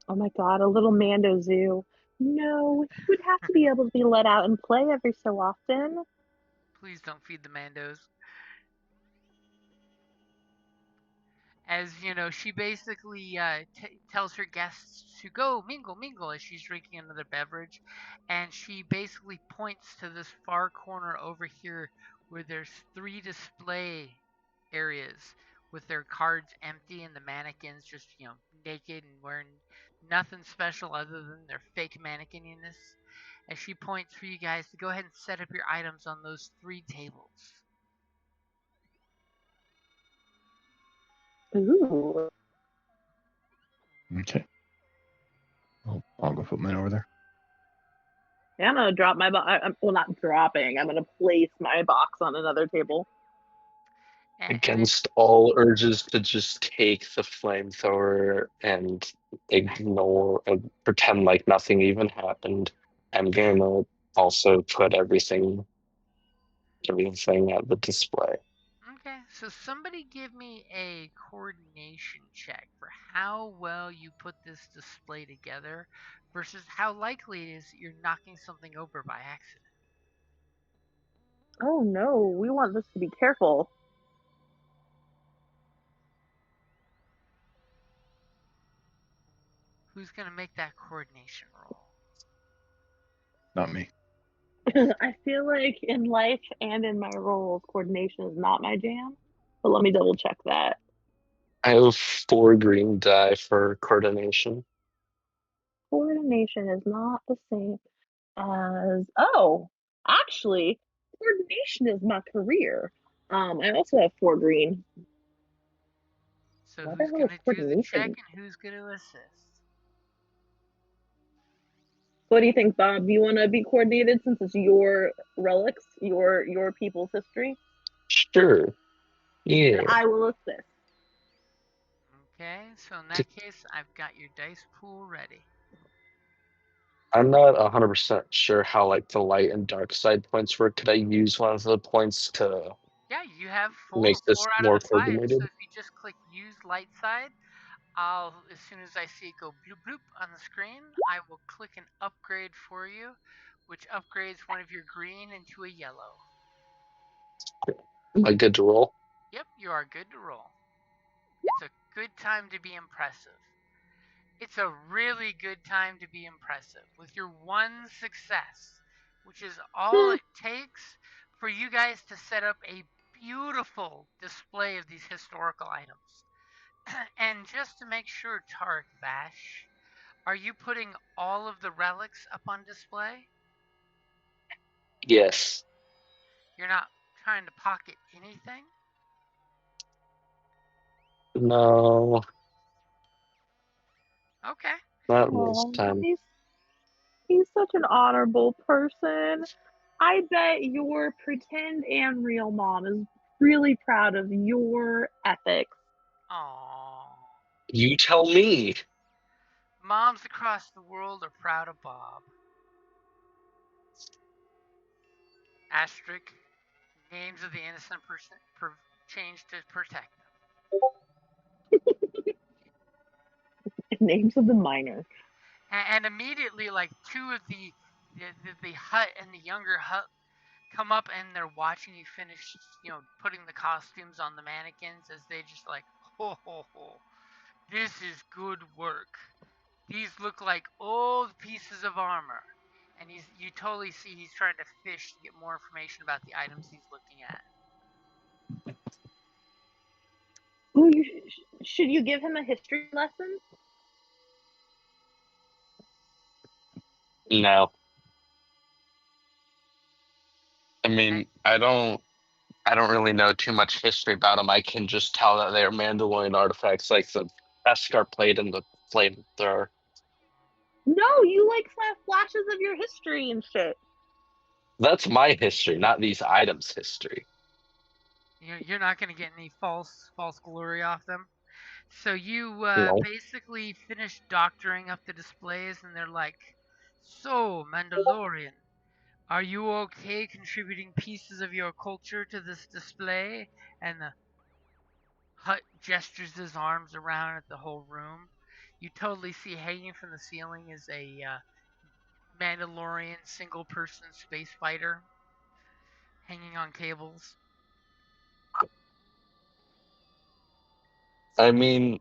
Oh my god, a little Mando zoo. No, he would have to be able to be let out and play every so often. Please don't feed the Mandos. As she basically tells her guests to go mingle, mingle as she's drinking another beverage, and she basically points to this far corner over here where there's 3 display areas with their cards empty and the mannequins just naked and wearing nothing special other than their fake mannequininess. As she points for you guys to go ahead and set up your items on those 3 tables. Ooh. Okay. I'll go put mine over there. Yeah, I'm gonna drop my box. Well, not dropping. I'm gonna place my box on another table. Against all urges to just take the flamethrower and ignore and pretend like nothing even happened, I'm gonna also put everything at the display. Okay, so somebody give me a coordination check for how well you put this display together versus how likely it is that you're knocking something over by accident. Oh no, we want this to be careful. Who's going to make that coordination roll? Not me. I feel like in life and in my roles, coordination is not my jam. But let me double check that. I have 4 green die for coordination. Coordination is not the same as actually, coordination is my career. I also have 4 green. So What the who's hell going is to do the check coordination? and who's going to assist? What do you think, Bob? Do you want to be coordinated since it's your relics, your people's history? Sure. Yeah. I will assist. Okay, so in that case, I've got your dice pool ready. I'm not 100% sure how like the light and dark side points work. Could I use one of the points to Yeah, you have make this four out of more the 5. So coordinated? if you just click use light side, as soon as I see it go bloop bloop on the screen, I will click an upgrade for you, which upgrades one of your green into a yellow. Am I good to roll? Yep, you are good to roll. It's a good time to be impressive. It's a really good time to be impressive with your one success, which is all it takes for you guys to set up a beautiful display of these historical items. And just to make sure, Tarek Bash, are you putting all of the relics up on display? Yes. You're not trying to pocket anything? No, Okay. not this Oh, time. he's such an honorable person. I bet your pretend and real mom is really proud of your ethics. Aww. You tell me. Moms across the world are proud of Bob. Asterisk. Names of the innocent person changed to protect them. Names of the minor. And immediately, like two of the hut and the younger hut come up and they're watching you finish, putting the costumes on the mannequins as they just like, ho ho ho, this is good work. These look like old pieces of armor. And you totally see he's trying to fish to get more information about the items he's looking at. Ooh, should you give him a history lesson? No. I mean, I don't really know too much history about them. I can just tell that they are Mandalorian artifacts like the Beskar plate and the flamethrower. No, you like flashes of your history and shit. That's my history, not these items' history. You're not going to get any false glory off them. So you No. basically finish doctoring up the displays, and they're like, "So, Mandalorian, are you okay contributing pieces of your culture to this display?" And the hut gestures his arms around at the whole room. You totally see hanging from the ceiling is a Mandalorian single-person space fighter hanging on cables. I mean,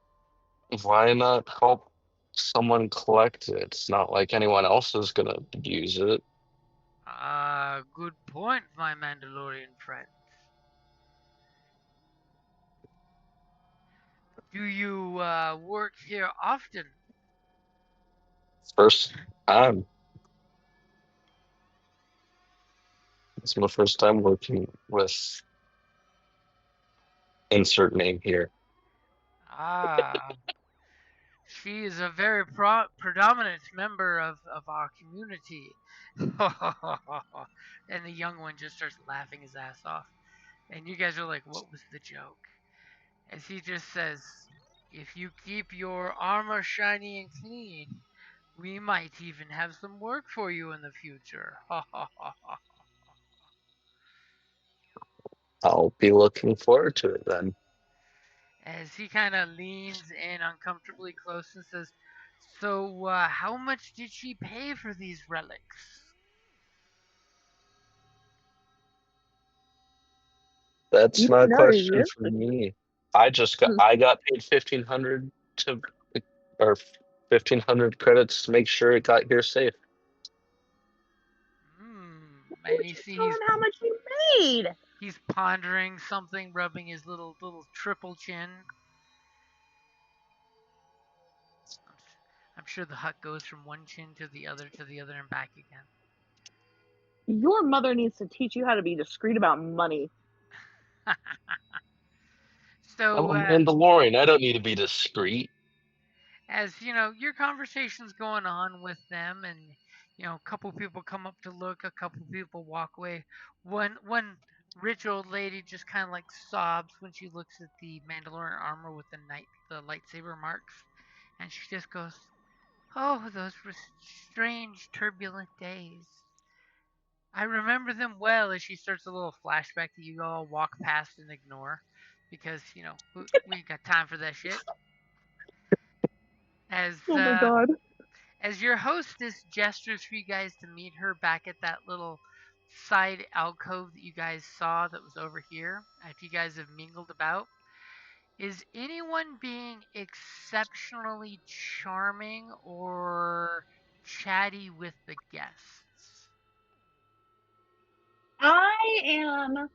why not help someone collect it? It's not like anyone else is gonna use it. Good point, my Mandalorian friend. Do you work here often? First time. It's my first time working with insert name here. Ah, she is a very predominant member of our community. And the young one just starts laughing his ass off. And you guys are like, what was the joke? As he just says, if you keep your armor shiny and clean, we might even have some work for you in the future. I'll be looking forward to it then. As he kind of leans in uncomfortably close and says, "So, how much did she pay for these relics?" That's You not don't a know question you. for me. I got paid 1,500 to or 1,500 credits to make sure it got here safe. And you see Tell him how much you made. he's pondering something, rubbing his little triple chin. I'm sure the hut goes from one chin to the other, and back again. Your mother needs to teach you how to be discreet about money. I'm So, a Mandalorian. I don't need to be discreet. as your conversation's going on with them, and a couple people come up to look, a couple people walk away. One rich old lady just kind of like sobs when she looks at the Mandalorian armor with the lightsaber marks, and she just goes, "Oh, those were strange, turbulent days. I remember them well." As she starts a little flashback that you all walk past and ignore, because we ain't got time for that shit. As Oh my god. as your hostess gestures for you guys to meet her back at that little side alcove that you guys saw that was over here after you guys have mingled about, is anyone being exceptionally charming or chatty with the guests? I am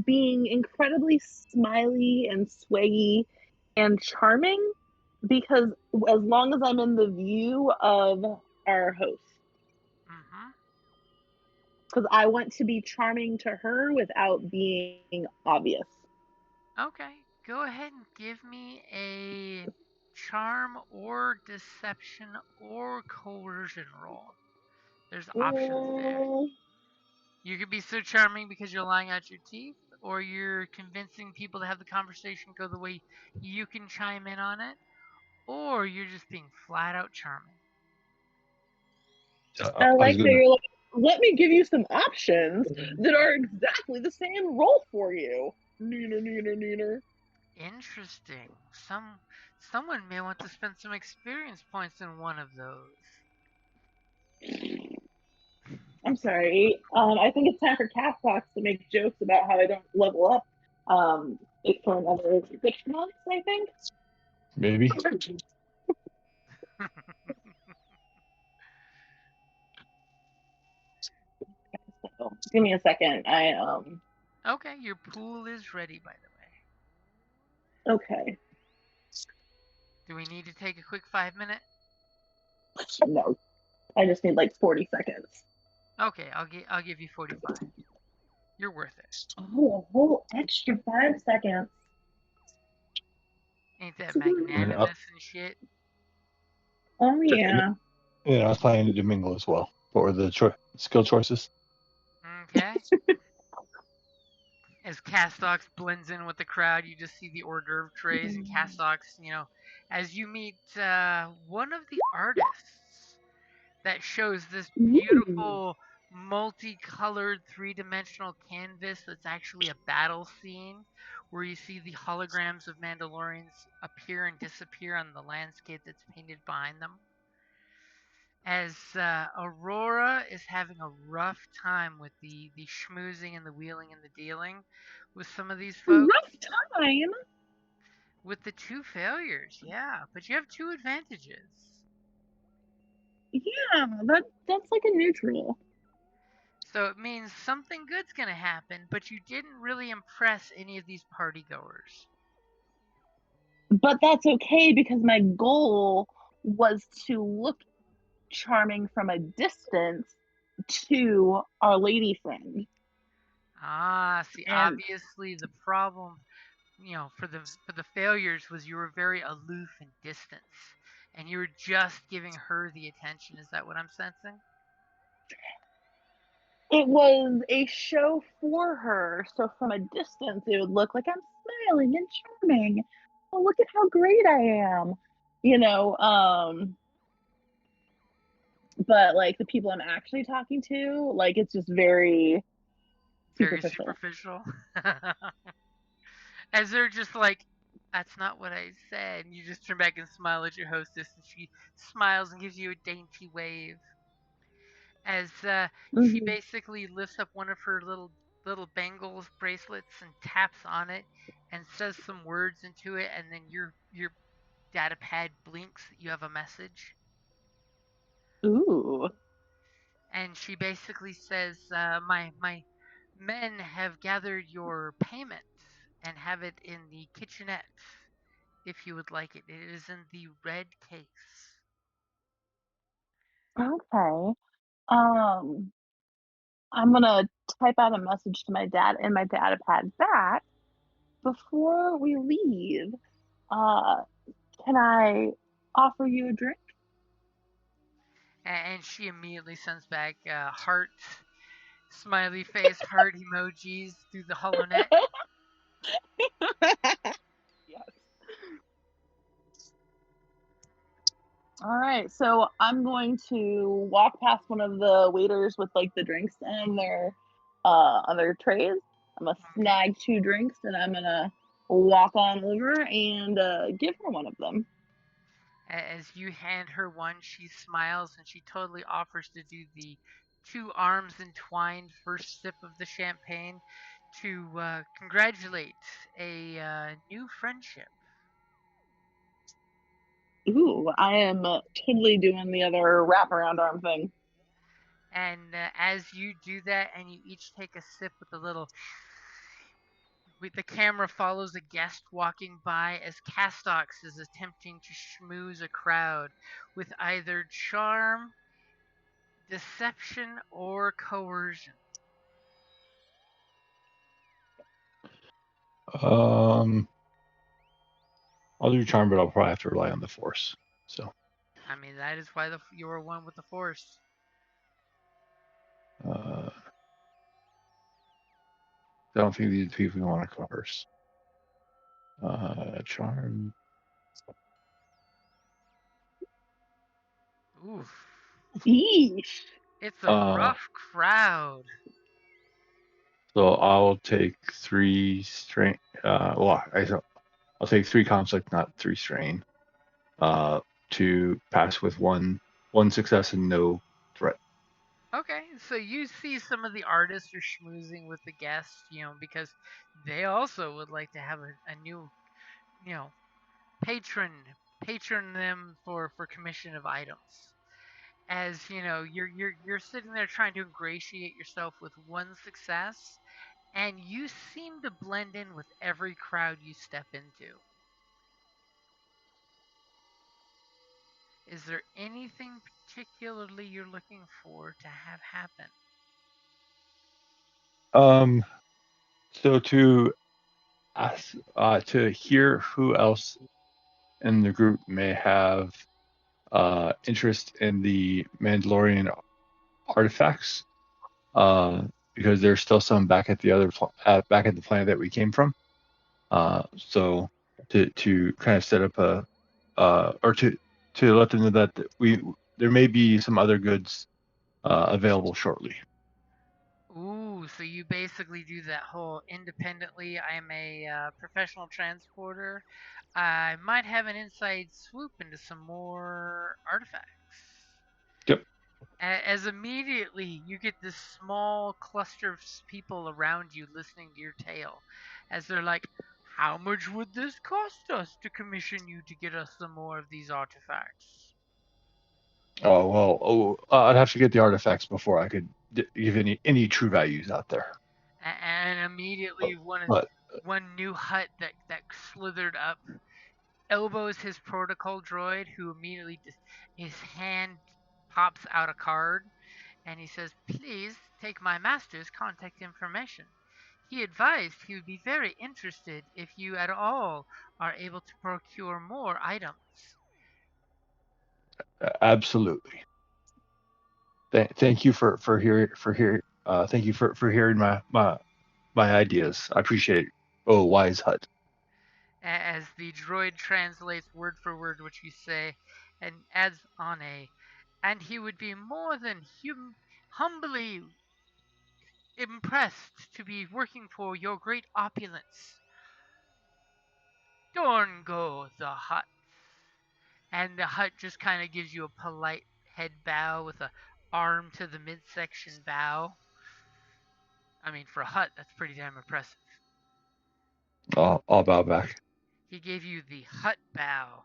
being incredibly smiley and swaggy and charming because as long as I'm in the view of our host, Mm-hmm. because I want to be charming to her without being obvious. Okay, go ahead and give me a charm or deception or coercion roll. There's options there. Mm, You could be so charming because you're lying out your teeth, or you're convincing people to have the conversation go the way you can chime in on it, or you're just being flat out charming. I I was like that gonna. you're like, let me give you some options that are exactly the same role for you. Neener, neener, neener. Interesting. Someone may want to spend some experience points in one of those. I'm sorry. I think it's time for Castbox to make jokes about how I don't level up. For another 6 months, I think. Maybe. So, give me a second. Okay, your pool is ready, by the Okay. way. Do we need to take a quick 5 minute? No, I just need like 40 seconds. Okay, I'll give you 45. You're worth it. Oh, a whole extra 5 seconds. Ain't that Woohoo. magnanimous and shit? Oh yeah. I was planning to mingle as well. What were the skill choices? Okay. As Castox blends in with the crowd, you just see the hors d'oeuvre trays, and Castox, as you meet one of the artists that shows this Ooh. beautiful multicolored three-dimensional canvas that's actually a battle scene where you see the holograms of Mandalorians appear and disappear on the landscape that's painted behind them. As Aurora is having a rough time with the schmoozing and the wheeling and the dealing with some of these folks. Rough time. With the two failures, yeah, but you have two advantages. Yeah, that's like a neutral. So it means something good's gonna happen, but you didn't really impress any of these party goers. But that's okay because my goal was to look charming from a distance to our lady friend. Ah, see, And obviously the problem, for the failures was you were very aloof and distant, and you were just giving her the attention. Is that what I'm sensing? it was a show for her. So from a distance, it would look like I'm smiling and charming. Oh, look at how great I am. You know, but like the people I'm actually talking to, like it's just very Very superficial. superficial. As they're just like, that's not what I said. And you just turn back and smile at your hostess, and she smiles and gives you a dainty wave. As she Mm-hmm. basically lifts up one of her little bangles bracelets and taps on it and says some words into it, and then your data pad blinks that you have a message. Ooh. And she basically says, my men have gathered your payment and have it in the kitchenette if you would like it. It is in the red case. Okay. Um, I'm gonna type out a message to my dad and my data pad back before we leave. Uh, can I offer you a drink? And she immediately sends back heart, Smiley face, heart emojis through the HoloNet. Yes. All right, so I'm going to walk past one of the waiters with like the drinks and their on their trays. I'm gonna snag 2 drinks and I'm gonna walk on over and give her one of them. As you hand her one, she smiles and she totally offers to do the 2 arms entwined first sip of the champagne to congratulate a new friendship. Ooh, I am totally doing the other wraparound arm thing. And as you do that, and you each take a sip with a little. The camera follows a guest walking by as Castox is attempting to schmooze a crowd with either charm, deception, or coercion. I'll do charm, but I'll probably have to rely on the force. So. I mean, that is why you're one with the Force. I don't think these people want to coerce. Charm. Oof. Yeesh. It's a rough crowd. So I'll take 3 strain. I'll take 3 conflict, not 3 strain. To pass with one success and no threat. Okay, so you see some of the artists are schmoozing with the guests, because they also would like to have a new, patron them for commission of items. As you're sitting there trying to ingratiate yourself with one success, and you seem to blend in with every crowd you step into. Is there anything particularly you're looking for to have happen? So to ask, to hear who else in the group may have interest in the Mandalorian artifacts, because there's still some back at the back at the planet that we came from. So to kind of set up or to let them know that there may be some other goods available shortly. Ooh, so you basically do that whole independently. I'm a professional transporter. I might have an inside swoop into some more artifacts. Yep. As immediately you get this small cluster of people around you listening to your tale, as they're like, "How much would this cost us to commission you to get us some more of these artifacts?" Oh well. I'd have to get the artifacts before I could give any true values out there. And immediately But one new Hutt that slithered up elbows his protocol droid, who immediately his hand pops out a card, and he says, "Please take my master's contact information. He advised he would be very interested if you at all are able to procure more items." absolutely. Thank you for hearing. Thank you for hearing my ideas. I appreciate it. Oh, wise Hutt. As the droid translates word for word what you say, and adds on and he would be more than humbly impressed to be working for your great opulence. Dorngo the Hutt. And the Hutt just kind of gives you a polite head bow with a arm to the midsection bow. I mean, for a Hutt, that's pretty damn impressive. I'll bow back. He gave you the Hutt bow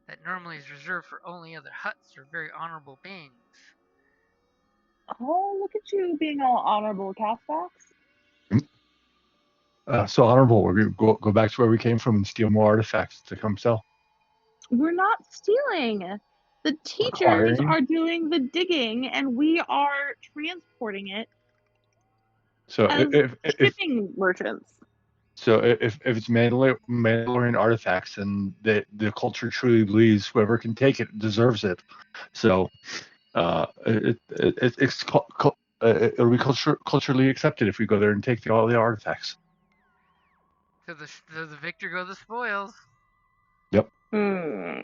that normally is reserved for only other Hutts or very honorable beings. Oh, look at you being all honorable, Castox. So honorable. We're gonna go back to where we came from and steal more artifacts to come sell. We're not stealing. The teachers are doing the digging, and we are transporting it So as if shipping merchants. So if it's Mandalorian artifacts, and the culture truly believes whoever can take it deserves it. So it's it'll be culturally accepted if we go there and take all the artifacts. So the victor go the spoils. Hmm.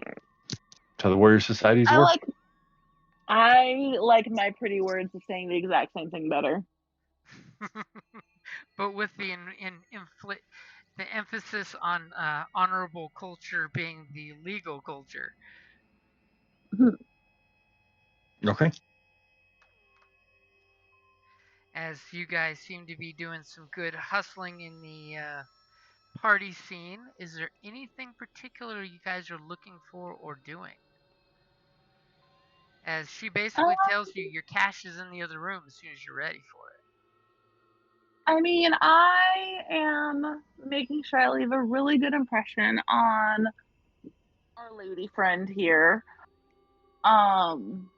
To the warrior societies I work. like my pretty words of saying the exact same thing better. But with the the emphasis on honorable culture being the legal culture. Okay. As you guys seem to be doing some good hustling in the party scene, is there anything particular you guys are looking for or doing? As she basically tells you your cash is in the other room as soon as you're ready for it. I mean, I am making sure I leave a really good impression on our lady friend here. And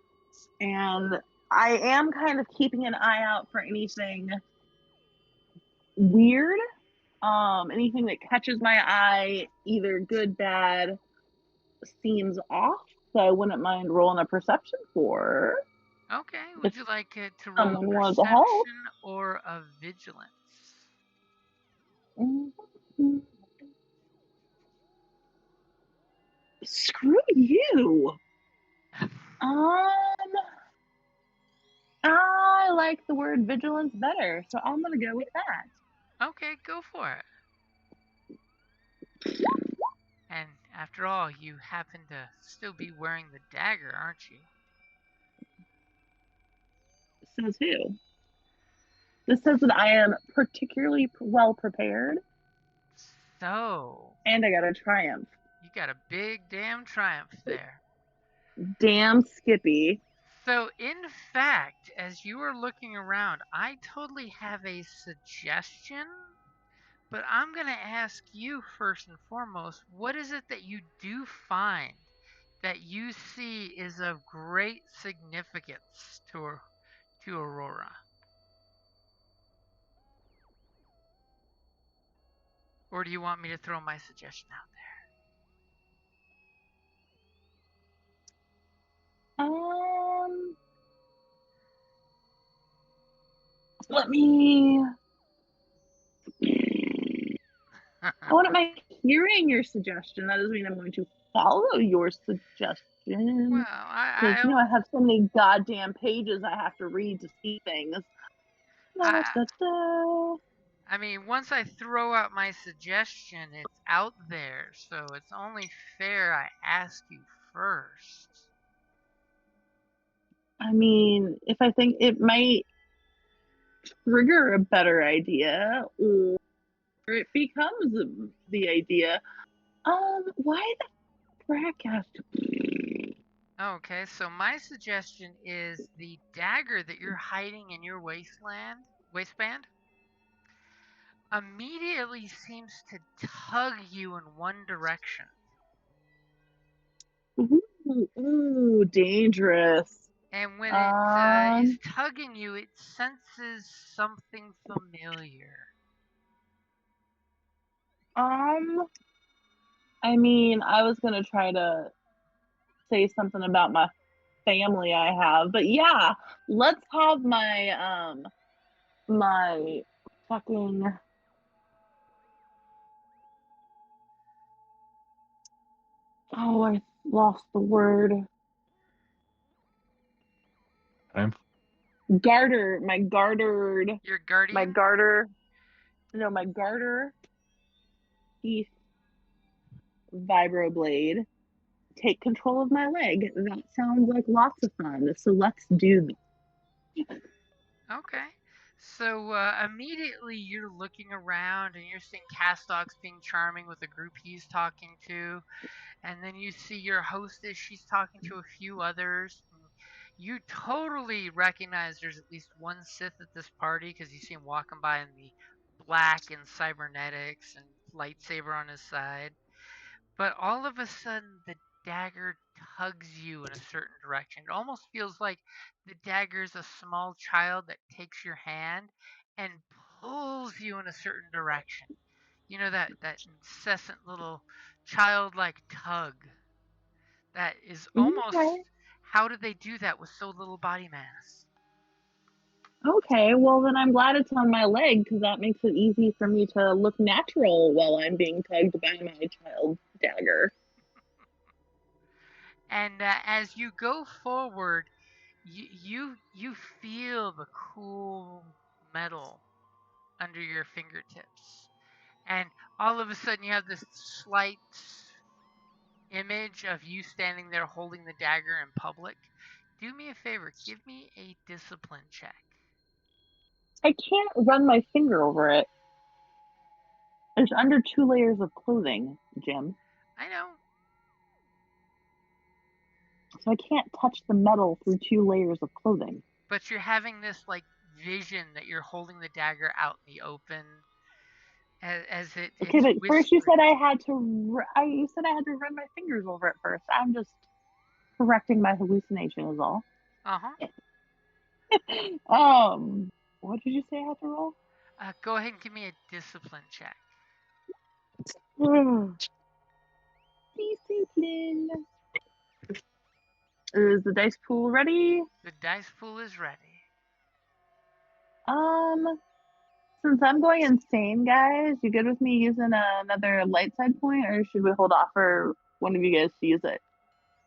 I am kind of keeping an eye out for anything weird, anything that catches my eye, either good, bad, seems off. So I wouldn't mind rolling a perception for. Okay, would you like to roll a Someone wants a help. perception or a vigilance? Screw you. I like the word vigilance better, so I'm gonna go with that. Okay, go for it. And after all, you happen to still be wearing the dagger, aren't you? Says who? This says that I am particularly well prepared. So. And I got a triumph. You got a big damn triumph there. Damn Skippy. So, in fact, as you are looking around, I totally have a suggestion, but I'm going to ask you first and foremost, what is it that you do find that you see is of great significance to Aurora? Or do you want me to throw my suggestion out there? Let me. I wouldn't mind hearing your suggestion. That doesn't mean I'm going to follow your suggestion. Well, I have so many goddamn pages I have to read to see things. I mean, once I throw out my suggestion, it's out there, so it's only fair I ask you first. I mean, if I think it might trigger a better idea, or it becomes the idea, why the frack has to be? Okay, so my suggestion is the dagger that you're hiding in your waistband immediately seems to tug you in one direction. Ooh, dangerous. And when it is tugging you, it senses something familiar. I mean, I was gonna try to say something about my family I have, but yeah, let's have my my fucking I lost the word. Garter, my gartered. Your guardian? My garter. No, my garter teeth vibroblade. Take control of my leg. That sounds like lots of fun. So let's do this. Okay. So immediately you're looking around and you're seeing Castox being charming with the group he's talking to. And then you see your hostess, she's talking to a few others. You totally recognize there's at least one Sith at this party because you see him walking by in the black and cybernetics and lightsaber on his side. But all of a sudden, the dagger tugs you in a certain direction. It almost feels like the dagger is a small child that takes your hand and pulls you in a certain direction. You know, that incessant little childlike tug that is almost. Okay. How did they do that with so little body mass? Okay, well then I'm glad it's on my leg because that makes it easy for me to look natural while I'm being tugged by my child's dagger. And as you go forward, you feel the cool metal under your fingertips, and all of a sudden you have this slight image of you standing there holding the dagger in public. Do me a favor, give me a discipline check. I can't run my finger over it. There's under 2 layers of clothing, Jim. I know. So I can't touch the metal through 2 layers of clothing. But you're having this like vision that you're holding the dagger out in the open, as Okay, it's but first you whispering. said I had to. You said I had to run my fingers over it first. I'm just correcting my hallucination, is all. What did you say I had to roll? Go ahead and give me a discipline check. Discipline. Is the dice pool ready? The dice pool is ready. Since I'm going insane, guys, you good with me using another light side point, or should we hold off for one of you guys to use it?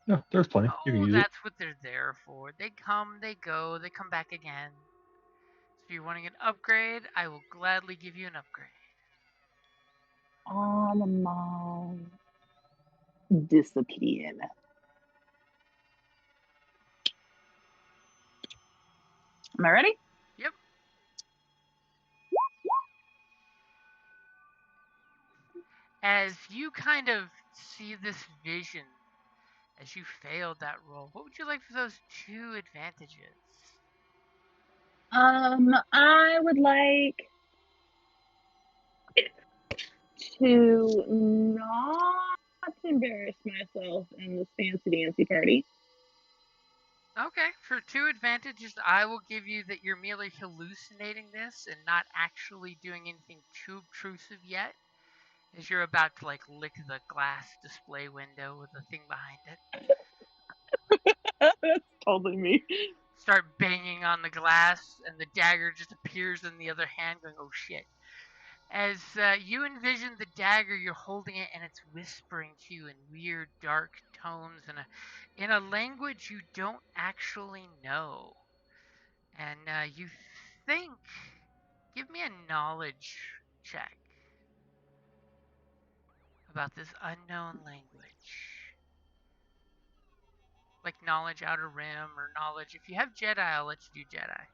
No, there's plenty. You can Oh, use it. that's what they're there for. They come, they go, they come back again. So if you're wanting an upgrade, I will gladly give you an upgrade. On my discipline. Am I ready? Yep. As you kind of see this vision, as you failed that roll, what would you like for those 2 advantages? I would like to not embarrass myself in this fancy dancy party. Okay, for 2 advantages, I will give you that you're merely hallucinating this and not actually doing anything too obtrusive yet, as you're about to like lick the glass display window with the thing behind it. That's totally me. Start banging on the glass, and the dagger just appears in the other hand, going, "Oh shit!" As you envision the dagger, you're holding it, and it's whispering to you in weird, dark tones in a language you don't actually know. And you think, give me a knowledge check about this unknown language. Like knowledge outer rim or knowledge. If you have Jedi, I'll let you do Jedi.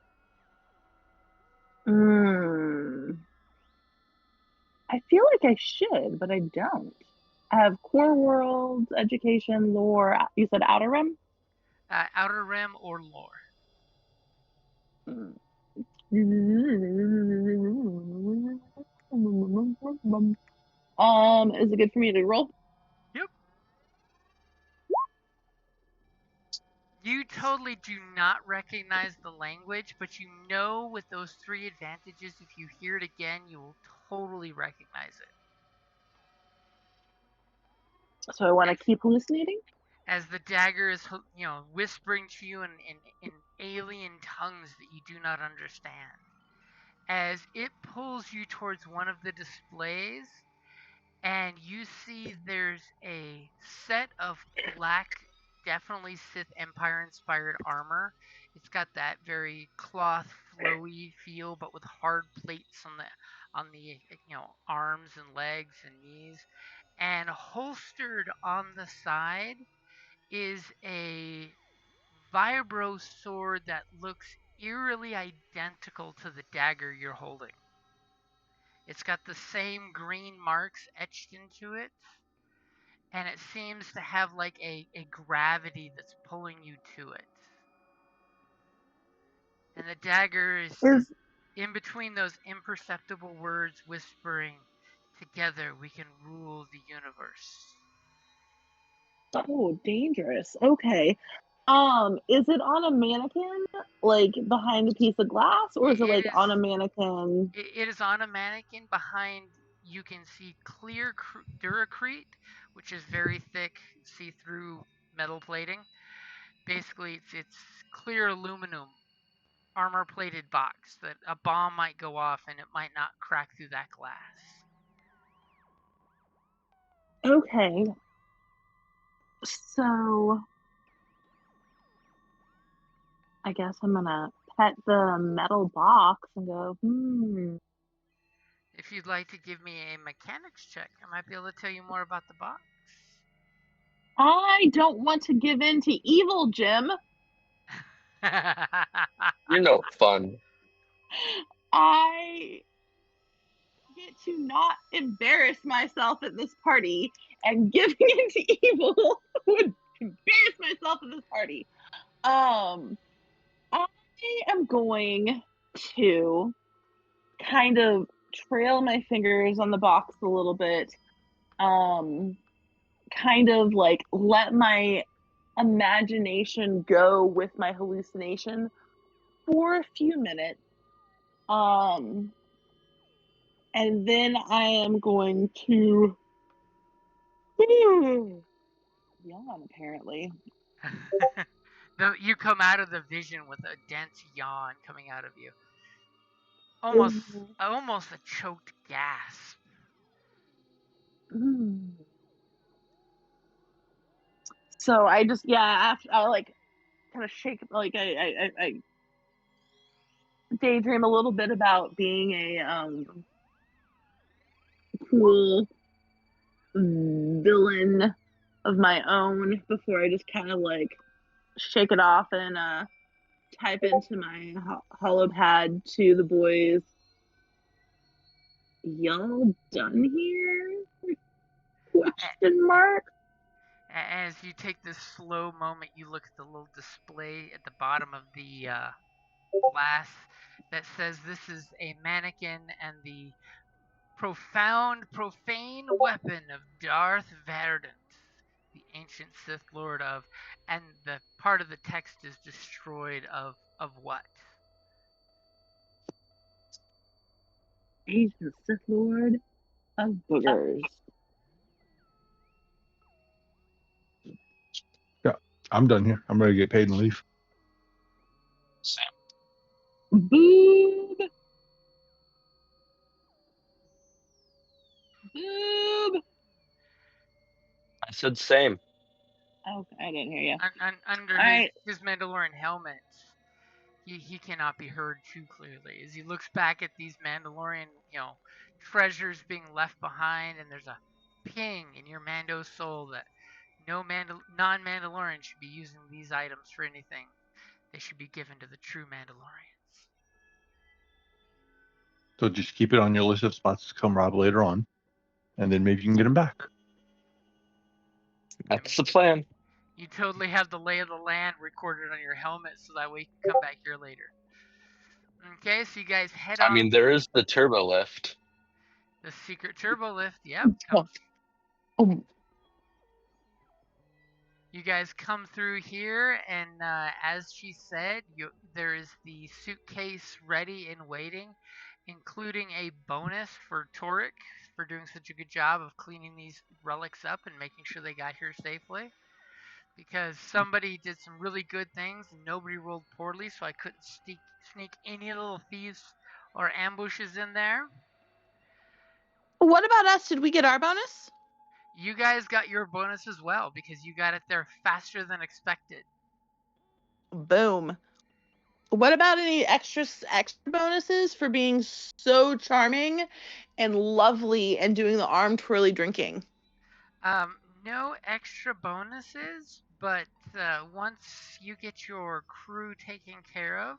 I feel like I should, but I don't. I have core worlds, education, lore. You said outer rim? Outer rim or lore. Is it good for me to roll? Yep. You totally do not recognize the language, but you know with those 3 advantages, if you hear it again, you will totally recognize it. So I want to keep hallucinating? As the dagger is, whispering to you in alien tongues that you do not understand. As it pulls you towards one of the displays, and you see there's a set of black, definitely Sith Empire inspired armor. It's got that very cloth flowy feel, but with hard plates on the arms and legs and knees. And holstered on the side is a vibro sword that looks eerily identical to the dagger you're holding. It's got the same green marks etched into it, and it seems to have like a gravity that's pulling you to it. And the dagger is in between those imperceptible words whispering, "Together we can rule the universe." Oh, dangerous. Okay. Is it on a mannequin, like behind a piece of glass, or is it like on a mannequin? It is on a mannequin. Behind you can see clear Duracrete, which is very thick, see-through metal plating. Basically, it's clear aluminum armor-plated box that a bomb might go off and it might not crack through that glass. Okay. So I guess I'm gonna pet the metal box and go, If you'd like to give me a mechanics check, I might be able to tell you more about the box. I don't want to give in to evil, Jim. You're no fun. I get to not embarrass myself at this party, and giving into evil would embarrass myself at this party. I am going to kind of trail my fingers on the box a little bit, kind of like let my imagination go with my hallucination for a few minutes. And then I am going to yawn, apparently. You come out of the vision with a dense yawn coming out of you. Almost a choked gasp. So I just, after I like kind of shake, like I daydream a little bit about being a cool villain of my own before I just kind of like shake it off and type into my holopad to the boys, y'all done here? Question mark. As you take this slow moment, you look at the little display at the bottom of the glass that says this is a mannequin and the profane weapon of Darth Verdant, the ancient Sith Lord of, and the part of the text is destroyed of what? Ancient Sith Lord of boogers. Yeah, I'm done here. I'm ready to get paid and leave. Sam. Boob. Boob. I said same. Okay, I didn't hear you. Under Alright. his Mandalorian helmet, he cannot be heard too clearly as he looks back at these Mandalorian, treasures being left behind, and there's a ping in your Mando soul that no non-Mandalorian should be using these items for anything. They should be given to the true Mandalorians. So just keep it on your list of spots to come rob later on, and then maybe you can get them back. That's the plan. You totally have the lay of the land recorded on your helmet, so that way you can come back here later. Okay, so you guys head on. I mean, there is the turbo lift. The secret turbo lift, yep. You guys come through here, and as she said, there is the suitcase ready and waiting, including a bonus for Torek for doing such a good job of cleaning these relics up and making sure they got here safely. Because somebody did some really good things and nobody rolled poorly, so I couldn't sneak any little thieves or ambushes in there. What about us? Did we get our bonus? You guys got your bonus as well because you got it there faster than expected. Boom. What about any extra bonuses for being so charming and lovely and doing the arm twirly drinking? No extra bonuses, but once you get your crew taken care of,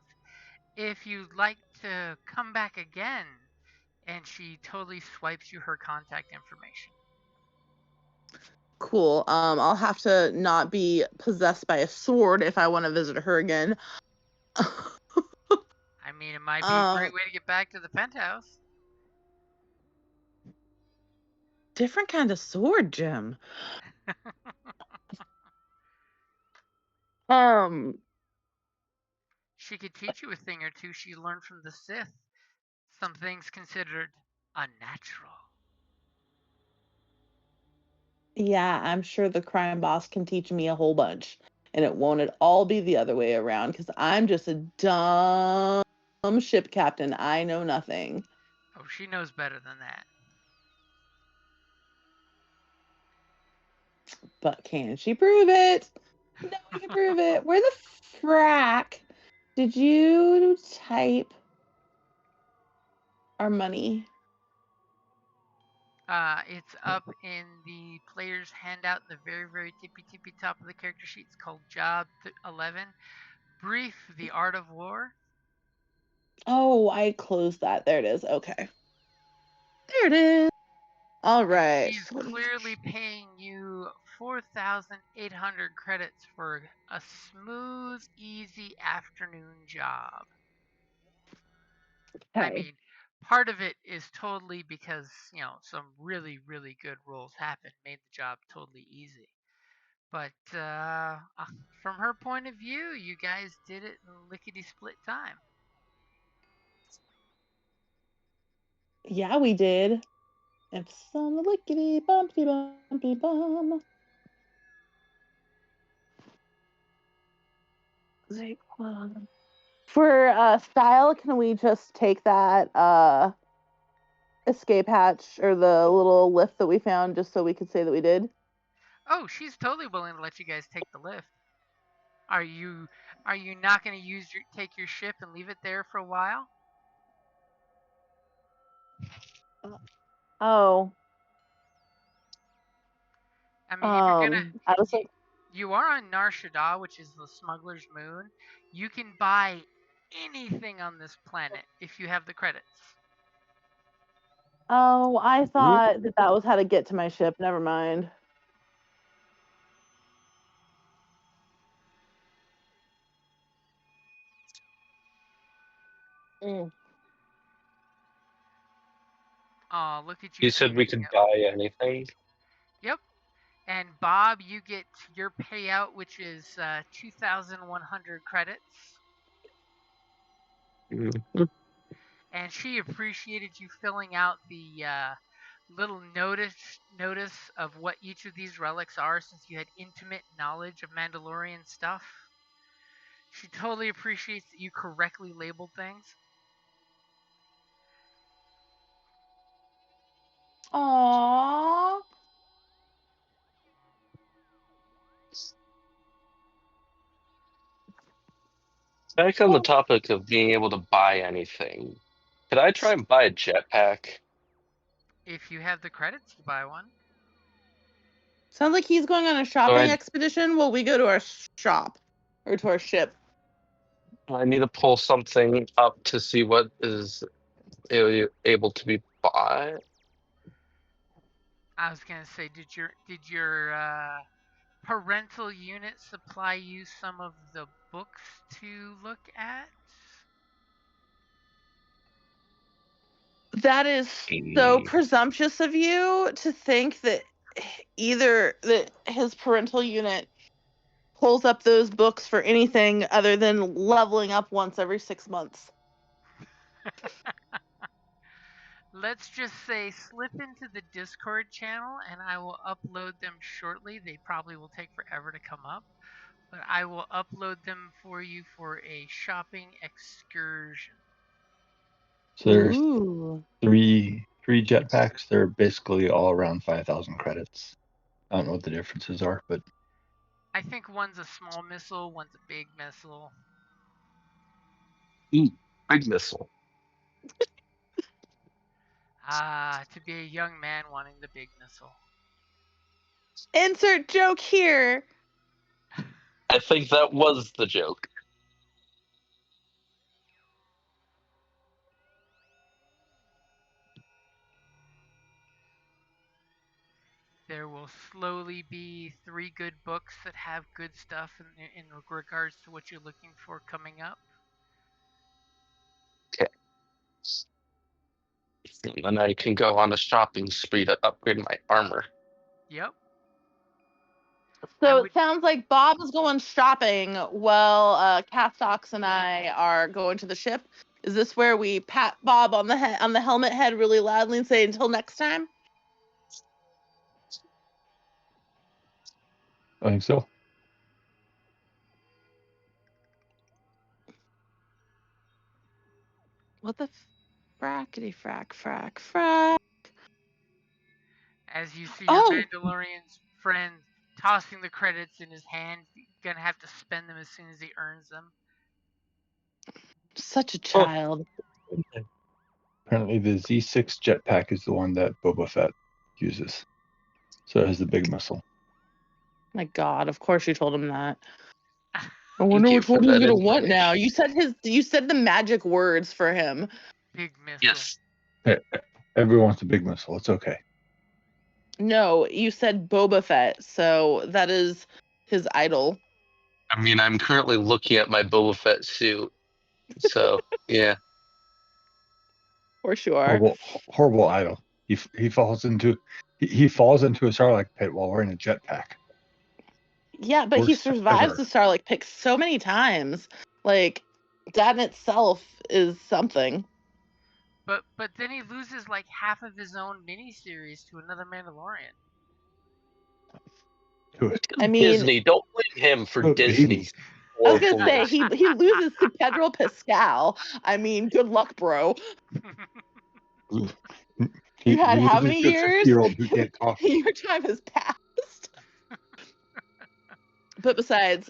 if you'd like to come back again, and she totally swipes you her contact information. Cool. I'll have to not be possessed by a sword if I want to visit her again. I mean, it might be a great way to get back to the penthouse. Different kind of sword, Jim. She could teach you a thing or two she learned from the Sith. Some things considered unnatural. Yeah, I'm sure the crime boss can teach me a whole bunch. and it won't at all be the other way around because I'm just a dumb ship captain. I know nothing. Oh, she knows better than that. But can she prove it? No, we can prove it. Where the frack did you type our money? It's up in the player's handout in the very, very tippy top of the character sheet. It's called Job 11. Brief, The Art of War. Oh, I closed that. There it is. Okay. There it is. All right. She's clearly paying you 4,800 credits for a smooth, easy afternoon job. I Okay. mean, part of it is totally because, some really, really good rolls happened, made the job totally easy. But from her point of view, you guys did it in lickety split time. Yeah, we did. It's some lickety bumpy bumpy bum. For style, can we just take that escape hatch or the little lift that we found just so we could say that we did? Oh, she's totally willing to let you guys take the lift. Are you not going to take your ship and leave it there for a while? Oh. I mean, if you're gonna, I was like, you are on Nar Shaddaa, which is the smuggler's moon. You can buy anything on this planet if you have the credits. oh, I thought that was how to get to my ship. Never mind. Oh, look at you. You said we could buy anything. Yep. And Bob, you get your payout, which is 2,100 credits. Mhm. And she appreciated you filling out the little notice of what each of these relics are, since you had intimate knowledge of Mandalorian stuff. She totally appreciates that you correctly labeled things. Aww. Back on the topic of being able to buy anything, could I try and buy a jetpack? If you have the credits to buy one. Sounds like he's going on a shopping expedition while we go to our shop or to our ship. I need to pull something up to see what is able to be bought. I was gonna say, did your parental unit supply you some of the books to look at? That is so presumptuous of you to think that either that his parental unit pulls up those books for anything other than leveling up once every 6 months. Let's just say slip into the Discord channel and I will upload them shortly. They probably will take forever to come up, but I will upload them for you for a shopping excursion. So there's three jetpacks. They're basically all around 5,000 credits. I don't know what the differences are, but I think one's a small missile, one's a big missile. Big missile. To be a young man wanting the big missile. Insert joke here. I think that was the joke. There will slowly be 3 good books that have good stuff in regards to what you're looking for coming up. Okay. And I can go on a shopping spree to upgrade my armor. Yep. So it sounds like Bob is going shopping while Castox and I are going to the ship. Is this where we pat Bob on the helmet head really loudly and say until next time? I think so. What the frackety frack. As you see your Oh, Mandalorian's friend tossing the credits in his hand, you're gonna have to spend them as soon as he earns them. such a child. Apparently, the Z6 jetpack is the one that Boba Fett uses. So it has the big missile. My God, of course you told him that. I Thank wonder you which for one he's that gonna want information. now. You said the magic words for him. Big missile. Yes. Everyone wants a big missile. It's okay. No, you said Boba Fett, so that is his idol. I mean, I'm currently looking at my Boba Fett suit. So, yeah. For sure. Horrible idol. He falls into a Sarlacc pit while wearing a jetpack. Yeah, but he Worst survives ever. the Sarlacc pit so many times. Like, that in itself is something. But then he loses like half of his own miniseries to another Mandalorian. I mean, Disney. Don't blame him for Oh, Disney's I was gonna say horribleness. he loses to Pedro Pascal. I mean, good luck, bro. You had he how loses many to a years? 50-year-old who can't talk. Your time has passed. But besides,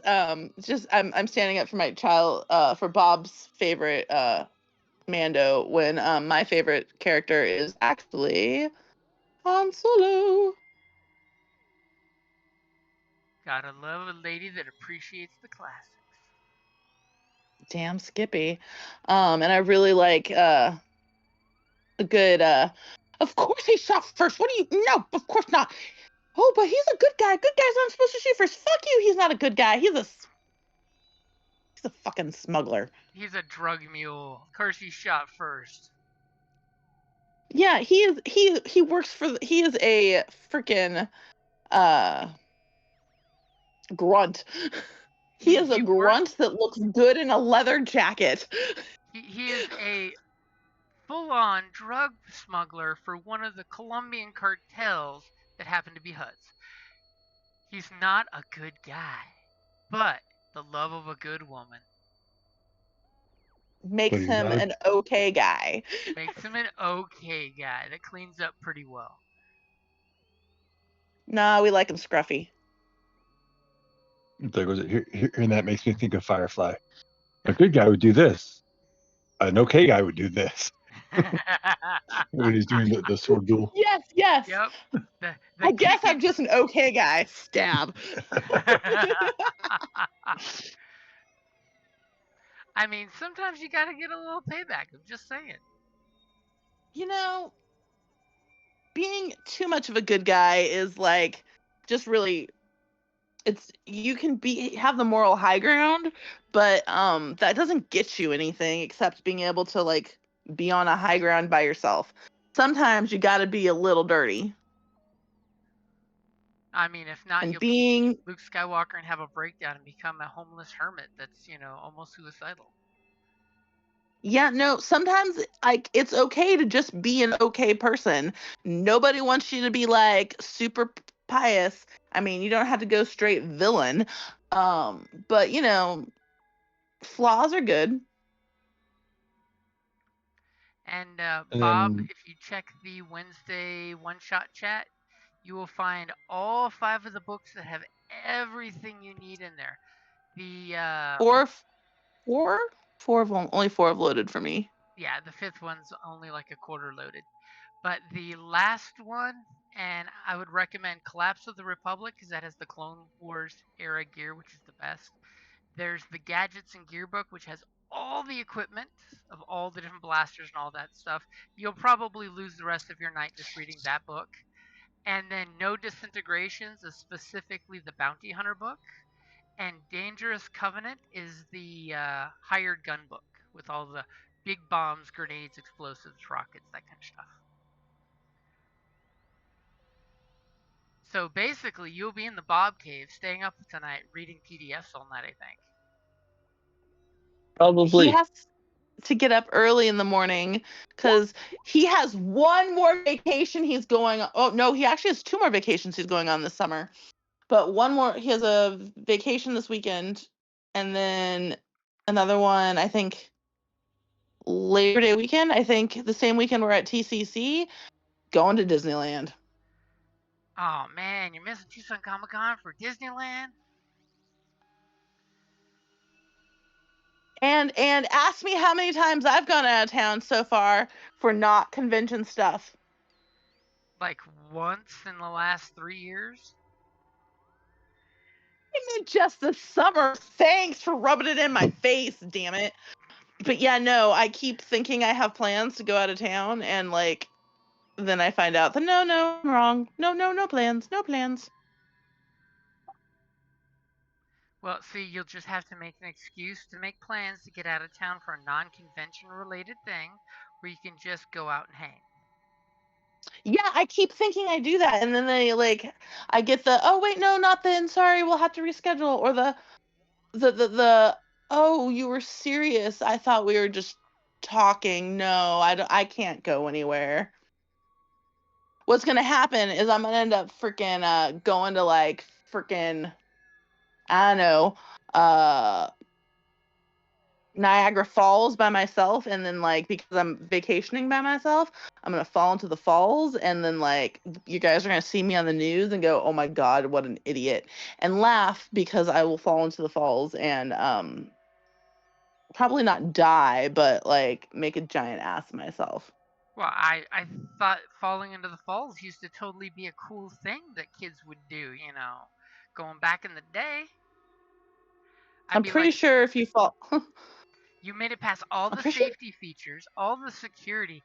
just I'm standing up for my child, for Bob's favorite Mando, when my favorite character is actually Han Solo. Gotta love a lady that appreciates the classics. Damn Skippy. And I really like a good of course he shot first. What do you no, of course not. Oh, but he's a good guy. Good guys aren't supposed to shoot first. Fuck you, he's not a good guy. He's a fucking smuggler. He's a drug mule. Of course he shot first. Yeah, he works for he is a freaking grunt. He is a grunt that looks good in a leather jacket. He is a full-on drug smuggler for one of the Colombian cartels that happen to be Huts. He's not a good guy, but the love of a good woman makes him an okay guy. Makes him an okay guy that cleans up pretty well. Nah, we like him scruffy. There goes it. And that makes me think of Firefly. A good guy would do this. An okay guy would do this. When he's doing the sword duel. Yes. Yep. I guess I'm just an okay guy. Stab. I mean, sometimes you gotta get a little payback. I'm just saying. You know, being too much of a good guy is like just really, it's, you can have the moral high ground, but that doesn't get you anything except being able to like be on a high ground by yourself. Sometimes you got to be a little dirty. I mean, if not, and you'll being be Luke Skywalker and have a breakdown and become a homeless hermit that's, almost suicidal. Yeah, no, sometimes like it's okay to just be an okay person. Nobody wants you to be like super pious. I mean, you don't have to go straight villain. But flaws are good. And Bob, if you check the Wednesday one-shot chat, you will find all 5 of the books that have everything you need in there. The only 4 have loaded for me. Yeah, the 5th one's only like a quarter loaded. But the last one, and I would recommend Collapse of the Republic because that has the Clone Wars era gear, which is the best. There's the Gadgets and Gear book, which has all the equipment of all the different blasters and all that stuff. You'll probably lose the rest of your night just reading that book. And then No Disintegrations is specifically the Bounty Hunter book. And Dangerous Covenant is the hired gun book with all the big bombs, grenades, explosives, rockets, that kind of stuff. So basically, you'll be in the Bob Cave staying up tonight reading PDFs all night, I think. Probably. He has to get up early in the morning because he has one more vacation he's going on. Oh, no, he actually has 2 more vacations he's going on this summer. But one more, he has a vacation this weekend and then another one, I think, Labor Day weekend, I think the same weekend we're at TCC, going to Disneyland. Oh man, you're missing Tucson Comic Con for Disneyland? And ask me how many times I've gone out of town so far for not convention stuff. Like once in the last 3 years? I mean, just the summer. Thanks for rubbing it in my face, damn it. But yeah, no, I keep thinking I have plans to go out of town, and like, then I find out that no, I'm wrong. No plans. Well, see, you'll just have to make an excuse to make plans to get out of town for a non-convention related thing where you can just go out and hang. Yeah, I keep thinking I do that, and then I get the, oh wait, no, not then. Sorry, we'll have to reschedule, or the oh, you were serious. I thought we were just talking. No, I can't go anywhere. What's gonna happen is I'm gonna end up freaking going to like freaking, I don't know, Niagara Falls by myself, and then like, because I'm vacationing by myself, I'm gonna fall into the falls, and then like, you guys are gonna see me on the news and go, oh my god, what an idiot, and laugh because I will fall into the falls and probably not die, but like make a giant ass of myself. Well, I thought falling into the falls used to totally be a cool thing that kids would do, going back in the day. I'm pretty sure if you fall you made it past all the pretty sure- safety features, all the security,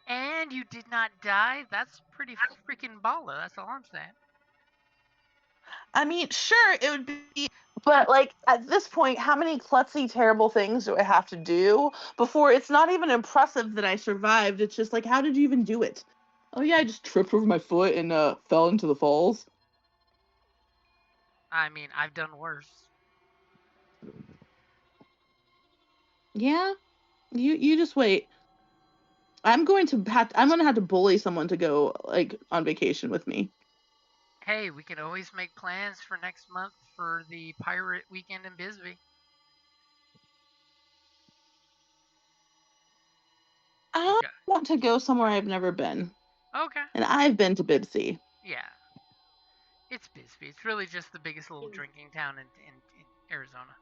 and you did not die. That's pretty freaking baller. That's all I'm saying. I mean, sure, it would be, but like at this point, how many klutzy, terrible things do I have to do before it's not even impressive that I survived? It's just like, how did you even do it? Oh yeah, I just tripped over my foot and fell into the falls. I mean, I've done worse. Yeah, you just wait. I'm gonna have to bully someone to go like on vacation with me. Hey, we can always make plans for next month for the pirate weekend in Bisbee. I want to go somewhere I've never been. Okay. And I've been to Bibsy. Yeah. It's Bisbee. It's really just the biggest little drinking town in Arizona.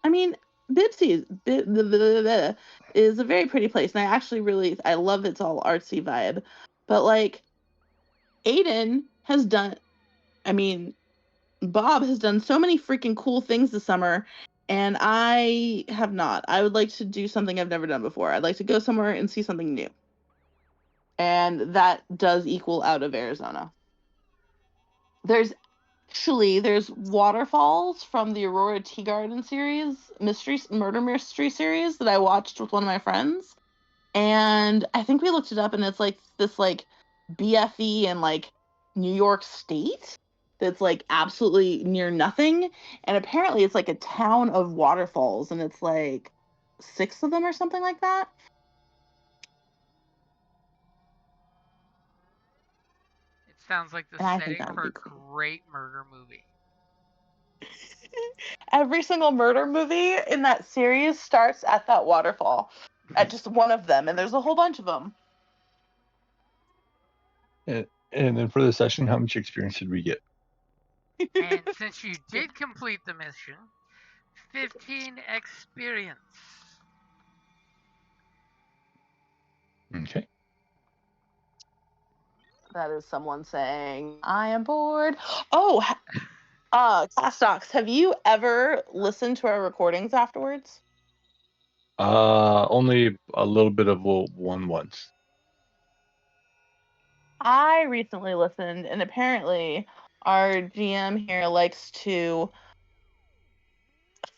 I mean, Bibsy is a very pretty place, and I love its all artsy vibe. But like, Aiden has done, I mean, Bob has done so many freaking cool things this summer, and I have not. I would like to do something I've never done before. I'd like to go somewhere and see something new. And that does equal out of Arizona. There's waterfalls from the Aurora Tea Garden series, murder mystery series that I watched with one of my friends. And I think we looked it up, and it's like this like BFE in like New York State that's like absolutely near nothing. And apparently it's like a town of waterfalls, and it's like 6 of them or something like that. Sounds like the setting for a great murder movie. Every single murder movie in that series starts at that waterfall, at just one of them, and there's a whole bunch of them. And then for the session, how much experience did we get? And since you did complete the mission, 15 experience. Okay. That is someone saying, I am bored. Oh, Castox, have you ever listened to our recordings afterwards? Only a little bit of one once. I recently listened, and apparently our GM here likes to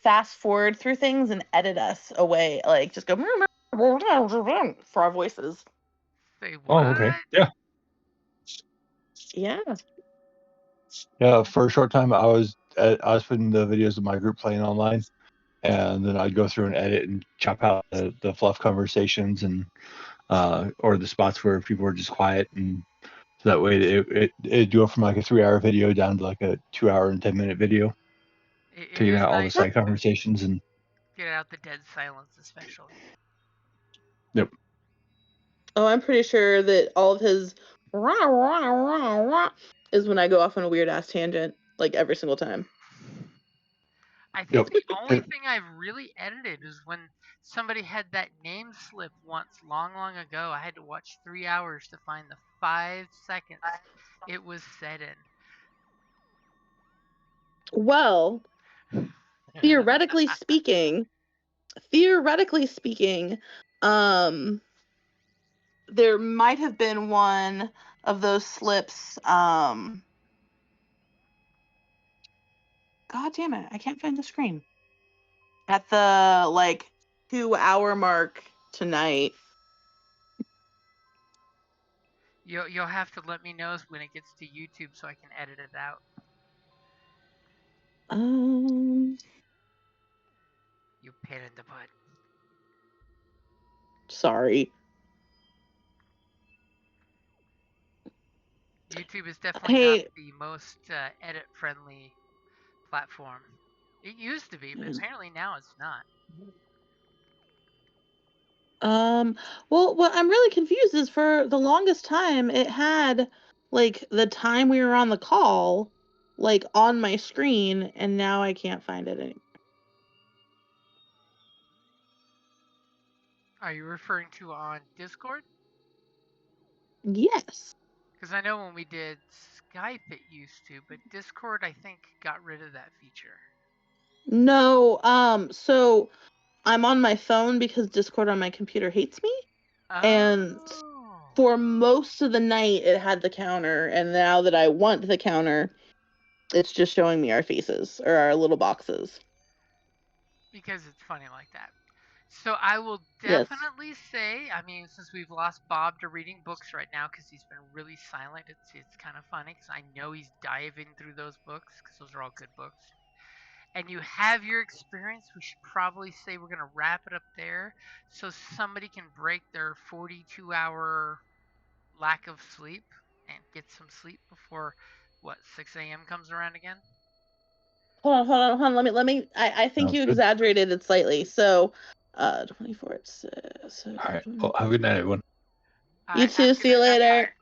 fast forward through things and edit us away, like just go for our voices. Say what? Oh, okay. Yeah. Yeah. Yeah, for a short time, I was putting the videos of my group playing online, and then I'd go through and edit and chop out the fluff conversations and or the spots where people were just quiet, and so that way it'd go from like a 3-hour video down to like a 2-hour and 10-minute video, taking out all the side conversations and get out the dead silence, especially. Yep. Oh, I'm pretty sure that all of his rah, rah, rah, rah, is when I go off on a weird ass tangent, like every single time. I think Yep. the only And- thing I've really edited is when somebody had that name slip once, long, long ago. I had to watch 3 hours to find the 5 seconds it was said Well, in. theoretically speaking, there might have been one of those slips. God damn it, I can't find the screen. At the 2-hour mark tonight. You'll have to let me know when it gets to YouTube so I can edit it out. You pain in the butt. Sorry. YouTube is definitely not Hey, the most edit-friendly platform. It used to be, but apparently now it's not. well, what I'm really confused is for the longest time it had the time we were on the call on my screen, and now I can't find it anymore. Are you referring to on Discord? Yes. Because I know when we did Skype it used to, but Discord I think got rid of that feature. No, so I'm on my phone because Discord on my computer hates me. And for most of the night it had the counter, and now that I want the counter, it's just showing me our faces or our little boxes. Because it's funny like that. So I will Yes. definitely say, I mean, since we've lost Bob to reading books right now because he's been really silent, it's kind of funny because I know he's diving through those books because those are all good books. And you have your experience, we should probably say we're going to wrap it up there so somebody can break their 42-hour lack of sleep and get some sleep before, 6 a.m. comes around again? Hold on. Let me. I think Sounds you good. exaggerated it slightly. So, 24. It says. All right. Well, have a good night, everyone. You too. See you later.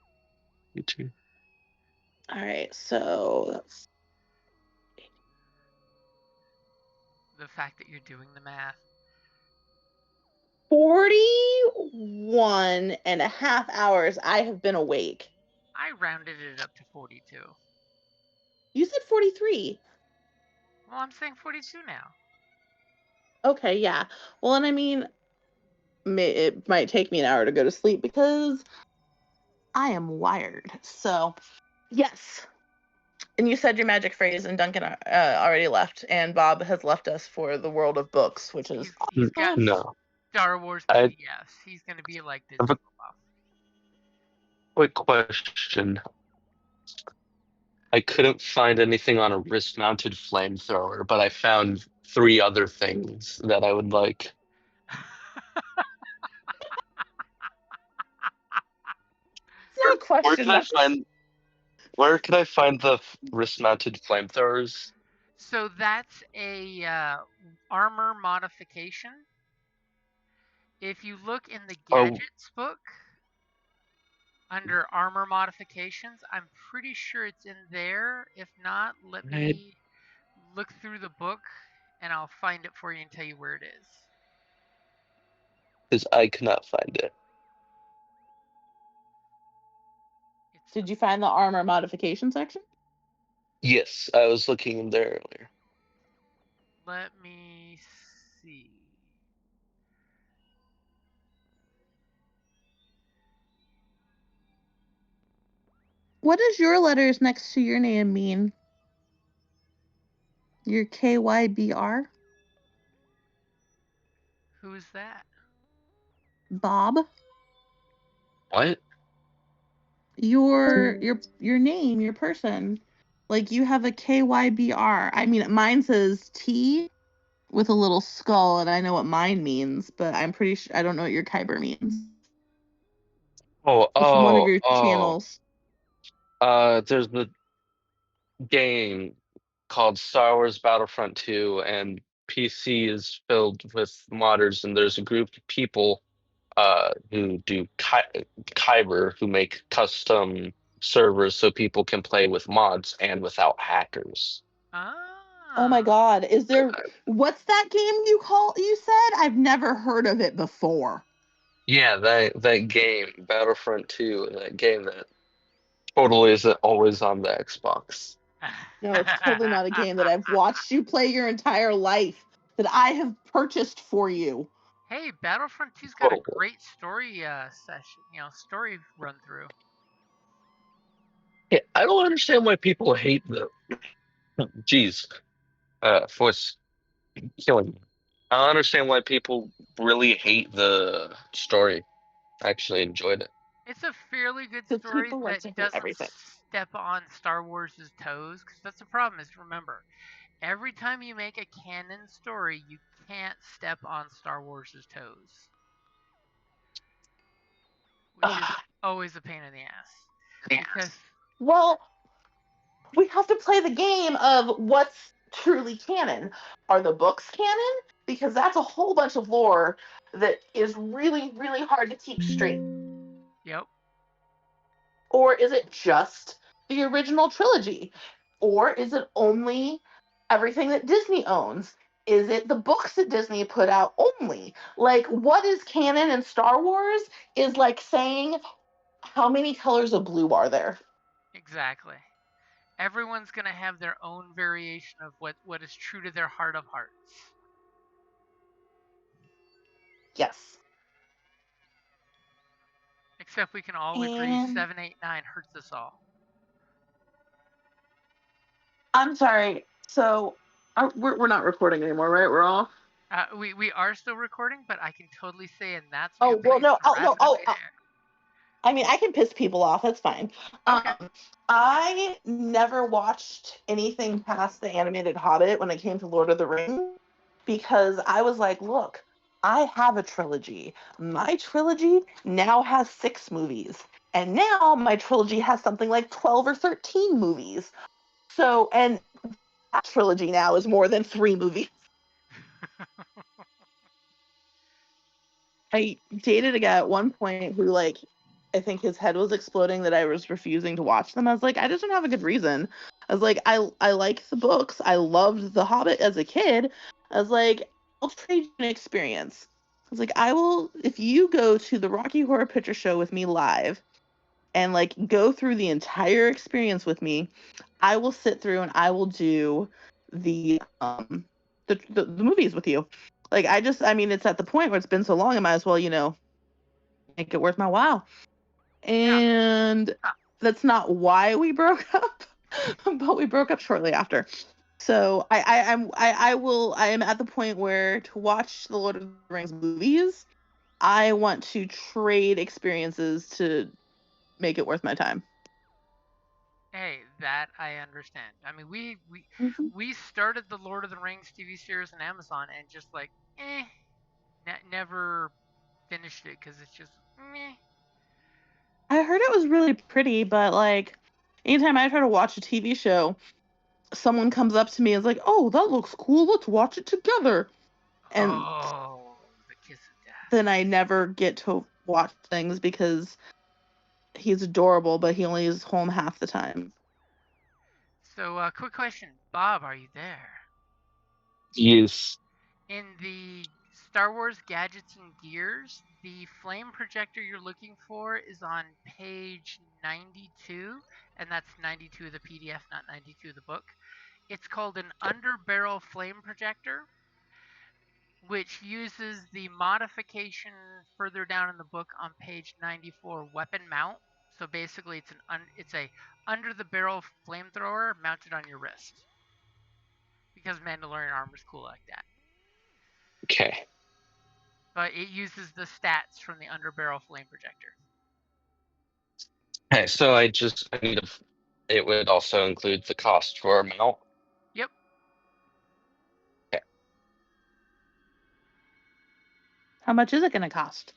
You too. All right. So that's The fact that you're doing the math. 41 and a half hours I have been awake. I rounded it up to 42. You said 43. Well, I'm saying 42 now. Okay, yeah. Well, and I mean, it might take me an hour to go to sleep because I am wired. So, yes. And you said your magic phrase, and Duncan already left, and Bob has left us for the world of books, which is He's got No. Star Wars I PDFs. He's going to be like this. have a quick question. I couldn't find anything on a wrist-mounted flamethrower, but I found 3 other things that I would like. It's not a question. Where can I find the wrist-mounted flamethrowers? So that's a armor modification. If you look in the gadgets book under armor modifications, I'm pretty sure it's in there. If not, let me look through the book and I'll find it for you and tell you where it is. Because I cannot find it. Did you find the armor modification section? Yes, I was looking in there earlier. Let me see. What does your letters next to your name mean? Your KYBR? Who's that? Bob? What? Your name, your person. You have a KYBR. I mean, mine says T with a little skull, and I know what mine means, but I'm pretty sure I don't know what your Kyber means. It's one of your channels. There's the game called Star Wars Battlefront 2, and PC is filled with modders, and there's a group of people who do Kyber, who make custom servers so people can play with mods and without hackers. Oh my Ah. God. What's that game you said? I've never heard of it before. Yeah, that game, Battlefront 2, that game that totally isn't always on the Xbox. No, it's totally not a game that I've watched you play your entire life, that I have purchased for you. Hey, Battlefront 2's got a Totally. great story session, story run through. Yeah, I don't understand why people hate the. Jeez, voice killing me. I don't understand why people really hate the story. I actually enjoyed it. It's a fairly good So story people like that to hate doesn't everything. step on Star Wars' toes, because that's the problem. Is remember, every time you make a canon story, you can't step on Star Wars' toes, which is always a pain in the ass. Because Well, we have to play the game of what's truly canon. Are the books canon? Because that's a whole bunch of lore that is really, really hard to keep straight. yep, Or is it just the original trilogy? Or is it only everything that Disney owns? Is it the books that Disney put out only? Like, what is canon in Star Wars is like saying, how many colors of blue are there? exactly. Everyone's gonna have their own variation of what is true to their heart of hearts. Yes. Except we can all agree And 789 hurts us all. I'm sorry. So we're not recording anymore, right? We're off. We are still recording, but I can totally say, and that's a Oh good well, place no. to wrap it up there. I mean, I can piss people off. That's fine. Okay. I never watched anything past the animated Hobbit when it came to Lord of the Rings because I was like, look, I have a trilogy. My trilogy now has 6 movies. And now my trilogy has something like 12 or 13 movies. So, and that trilogy now is more than 3 movies. I dated a guy at one point who, like, I think his head was exploding that I was refusing to watch them. I was like, I just don't have a good reason. I was like, I like the books. I loved The Hobbit as a kid. I was like, I'll trade you an experience. I was like, I will, if you go to the Rocky Horror Picture Show with me live and like go through the entire experience with me, I will sit through and I will do the movies with you. Like, I mean, it's at the point where it's been so long, I might as well, make it worth my while. And that's not why we broke up, but we broke up shortly after. So I am at the point where to watch the Lord of the Rings movies, I want to trade experiences to make it worth my time. Hey, that I understand. I mean, Mm-hmm. we started the Lord of the Rings TV series on Amazon and just like, never finished it because it's just meh. I heard it was really pretty, but like anytime I try to watch a TV show, someone comes up to me and is like, "Oh, that looks cool. Let's watch it together." And the kiss of death. then I never get to watch things because he's adorable, but he only is home half the time. So, quick question, Bob, are you there? Yes. In the Star Wars Gadgets and Gears, the flame projector you're looking for is on page 92, and that's 92 of the PDF, not 92 of the book. It's called an underbarrel flame projector, which uses the modification further down in the book on page 94, weapon mount. So basically, it's a under the barrel flamethrower mounted on your wrist, because Mandalorian armor is cool like that. Okay. But it uses the stats from the underbarrel flame projector. Okay, so I need to. It would also include the cost for a mount. Yep. Okay. How much is it going to cost?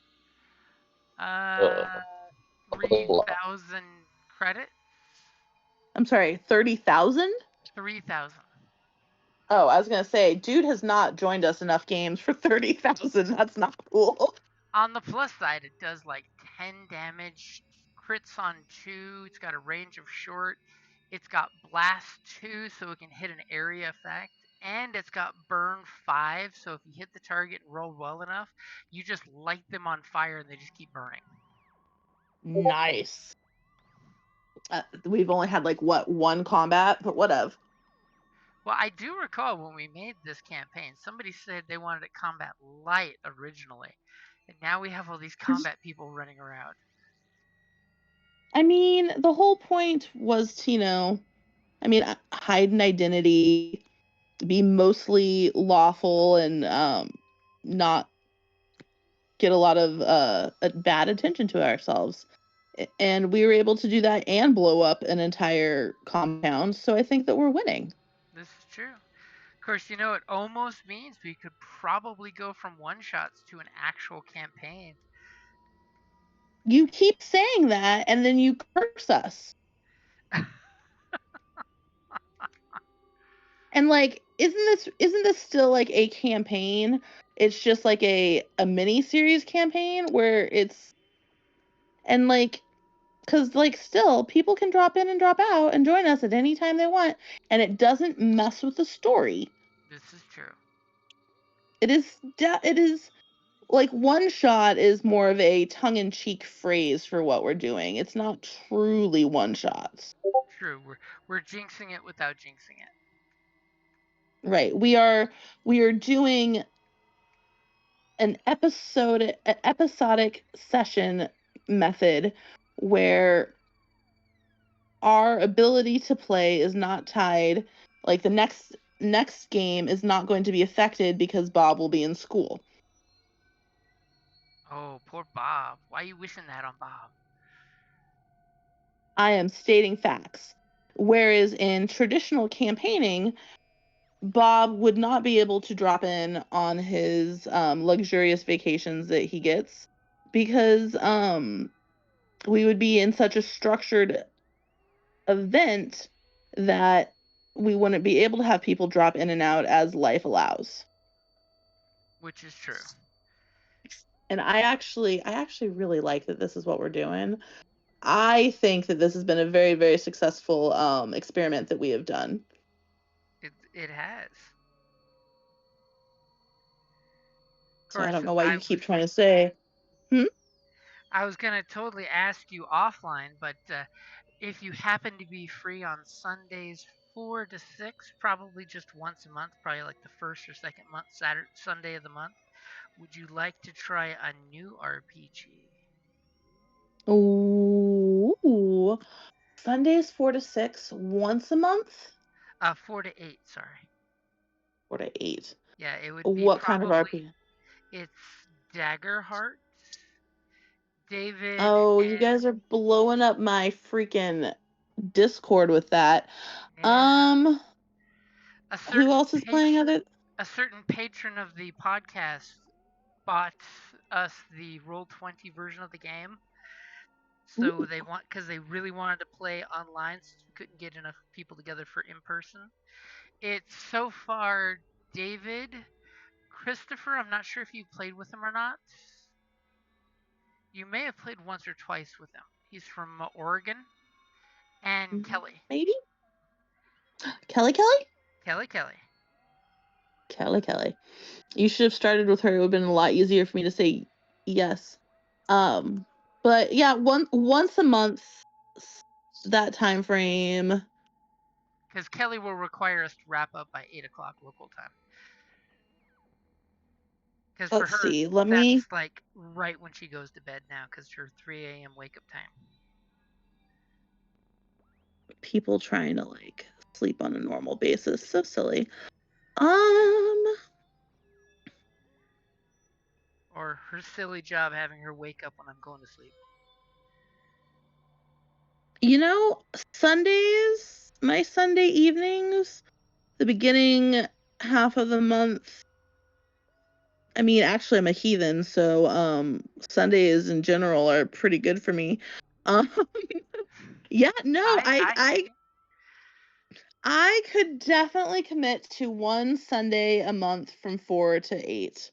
3,000 credits. I'm sorry, 30,000? 3,000. Oh, I was going to say, dude has not joined us enough games for 30,000. That's not cool. On the plus side, it does like 10 damage, crits on 2, it's got a range of short, it's got blast 2, so it can hit an area effect, and it's got burn 5, so if you hit the target and roll well enough, you just light them on fire and they just keep burning. Nice. We've only had like one combat, but whatever. Well, I do recall when we made this campaign, somebody said they wanted it combat light originally, and now we have all these combat people running around. I mean, the whole point was to, hide an identity, be mostly lawful, and not get a lot of bad attention to ourselves. And we were able to do that and blow up an entire compound, so I think that we're winning. This is true. Of course, it almost means we could probably go from one-shots to an actual campaign. You keep saying that, and then you curse us. And isn't this still like a campaign? It's just like a mini series campaign where it's because still people can drop in and drop out and join us at any time they want, and it doesn't mess with the story. This is true. It is like one shot is more of a tongue-in-cheek phrase for what we're doing. It's not truly one shots. True. We're jinxing it without jinxing it. Right. We are doing an episodic session method where our ability to play is not tied, like the next game is not going to be affected because Bob will be in school. Oh, poor Bob. Why are you wishing that on Bob? I am stating facts. Whereas in traditional campaigning, Bob would not be able to drop in on his luxurious vacations that he gets because we would be in such a structured event that we wouldn't be able to have people drop in and out as life allows. Which is true. And I actually really like that this is what we're doing. I think that this has been a very, very successful experiment that we have done. It has. So I don't know why you keep trying to say. I was going to totally ask you offline, but if you happen to be free on Sundays 4 to 6, probably just once a month, probably like the first or second month, Sunday of the month, would you like to try a new RPG? Ooh. Sundays 4 to 6 once a month? 4 to 8, sorry. 4 to 8. Yeah, it would be what kind of RPG? It's Daggerheart. David. Oh, you guys are blowing up my freaking Discord with that. Yeah. Who else is playing other? A certain patron of the podcast bought us the Roll20 version of the game. So because they really wanted to play online since we couldn't get enough people together for in person. It's so far David, Christopher, I'm not sure if you played with him or not. You may have played once or twice with him. He's from Oregon. And Kelly. Maybe? Kelly? Kelly. You should have started with her. It would have been a lot easier for me to say yes. But yeah, once a month, that time frame. Because Kelly will require us to wrap up by 8 o'clock local time. Because for her, that's like right when she goes to bed now, because her 3 a.m. wake up time. People trying to sleep on a normal basis, so silly. Or her silly job having her wake up when I'm going to sleep. Sundays, my Sunday evenings, the beginning half of the month. I mean, actually, I'm a heathen, so Sundays in general are pretty good for me. Yeah, no, I could definitely commit to one Sunday a month from 4 to 8.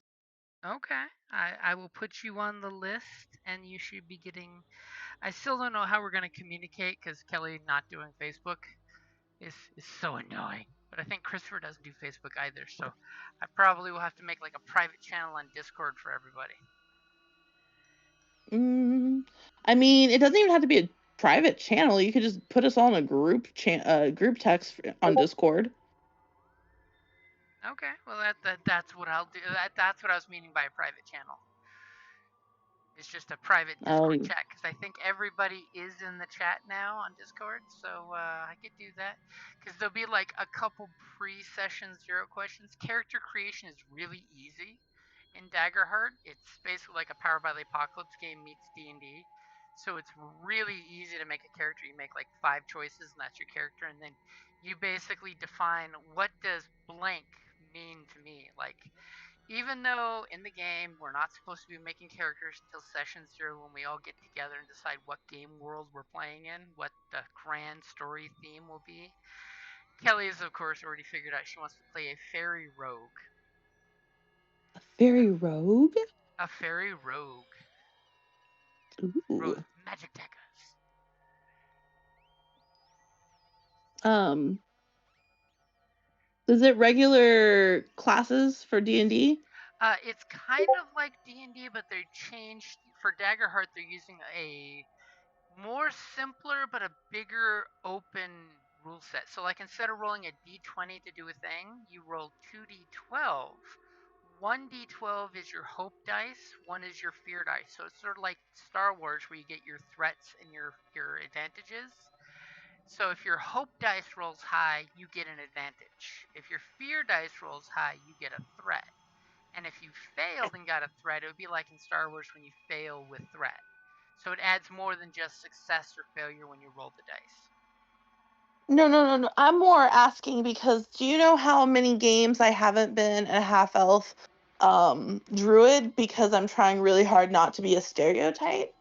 Okay. I will put you on the list, and you should be getting. I still don't know how we're going to communicate because Kelly not doing Facebook is so annoying. But I think Christopher doesn't do Facebook either, so I probably will have to make like a private channel on Discord for everybody. I mean, it doesn't even have to be a private channel. You could just put us all in a group text on Discord. Okay, well that's what I'll do. That's what I was meaning by a private channel. It's just a private Discord chat because I think everybody is in the chat now on Discord, so I could do that because there'll be like a couple pre-session 0 questions. Character creation is really easy in Daggerheart. It's basically like a Powered by the Apocalypse game meets D&D, so it's really easy to make a character. You make like 5 choices and that's your character, and then you basically define what does blank mean to me, like. Even though in the game we're not supposed to be making characters until session 0 when we all get together and decide what game world we're playing in, what the grand story theme will be, Kelly has of course already figured out she wants to play a fairy rogue. A fairy rogue? A fairy rogue. Ooh. With magic daggers. Is it regular classes for D&D? It's kind of like D&D, but they changed for Daggerheart. They're using a more simpler but a bigger open rule set. So like instead of rolling a d20 to do a thing, you roll 2d12. 1d12 is your hope dice, 1 is your fear dice. So it's sort of like Star Wars where you get your threats and your advantages. So if your hope dice rolls high, you get an advantage. If your fear dice rolls high, you get a threat. And if you failed and got a threat, it would be like in Star Wars when you fail with threat. So it adds more than just success or failure when you roll the dice. No. I'm more asking because do you know how many games I haven't been a half-elf druid because I'm trying really hard not to be a stereotype?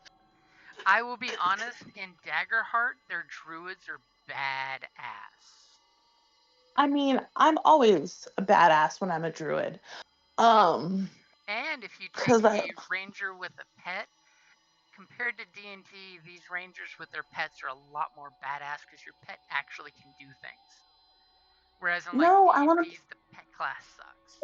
I will be honest, in Daggerheart, their druids are badass. I mean, I'm always a badass when I'm a druid. And if you take a ranger with a pet, compared to D&D, these rangers with their pets are a lot more badass because your pet actually can do things. Whereas in like D&D, the pet class sucks.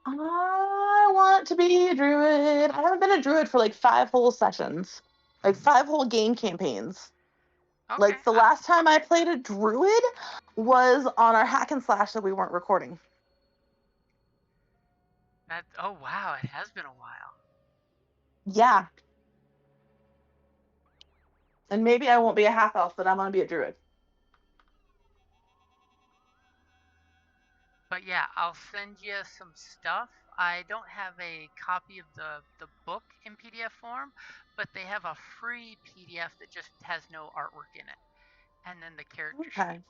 I want to be a druid. I haven't been a druid for like 5 whole sessions. Like 5 whole game campaigns. Okay. Like the last time I played a druid was on our hack and slash that we weren't recording. Oh wow, it has been a while. Yeah. And maybe I won't be a half elf, but I'm gonna be a druid. But yeah, I'll send you some stuff. I don't have a copy of the book in PDF form, but they have a free PDF that just has no artwork in it. And then the character sheets.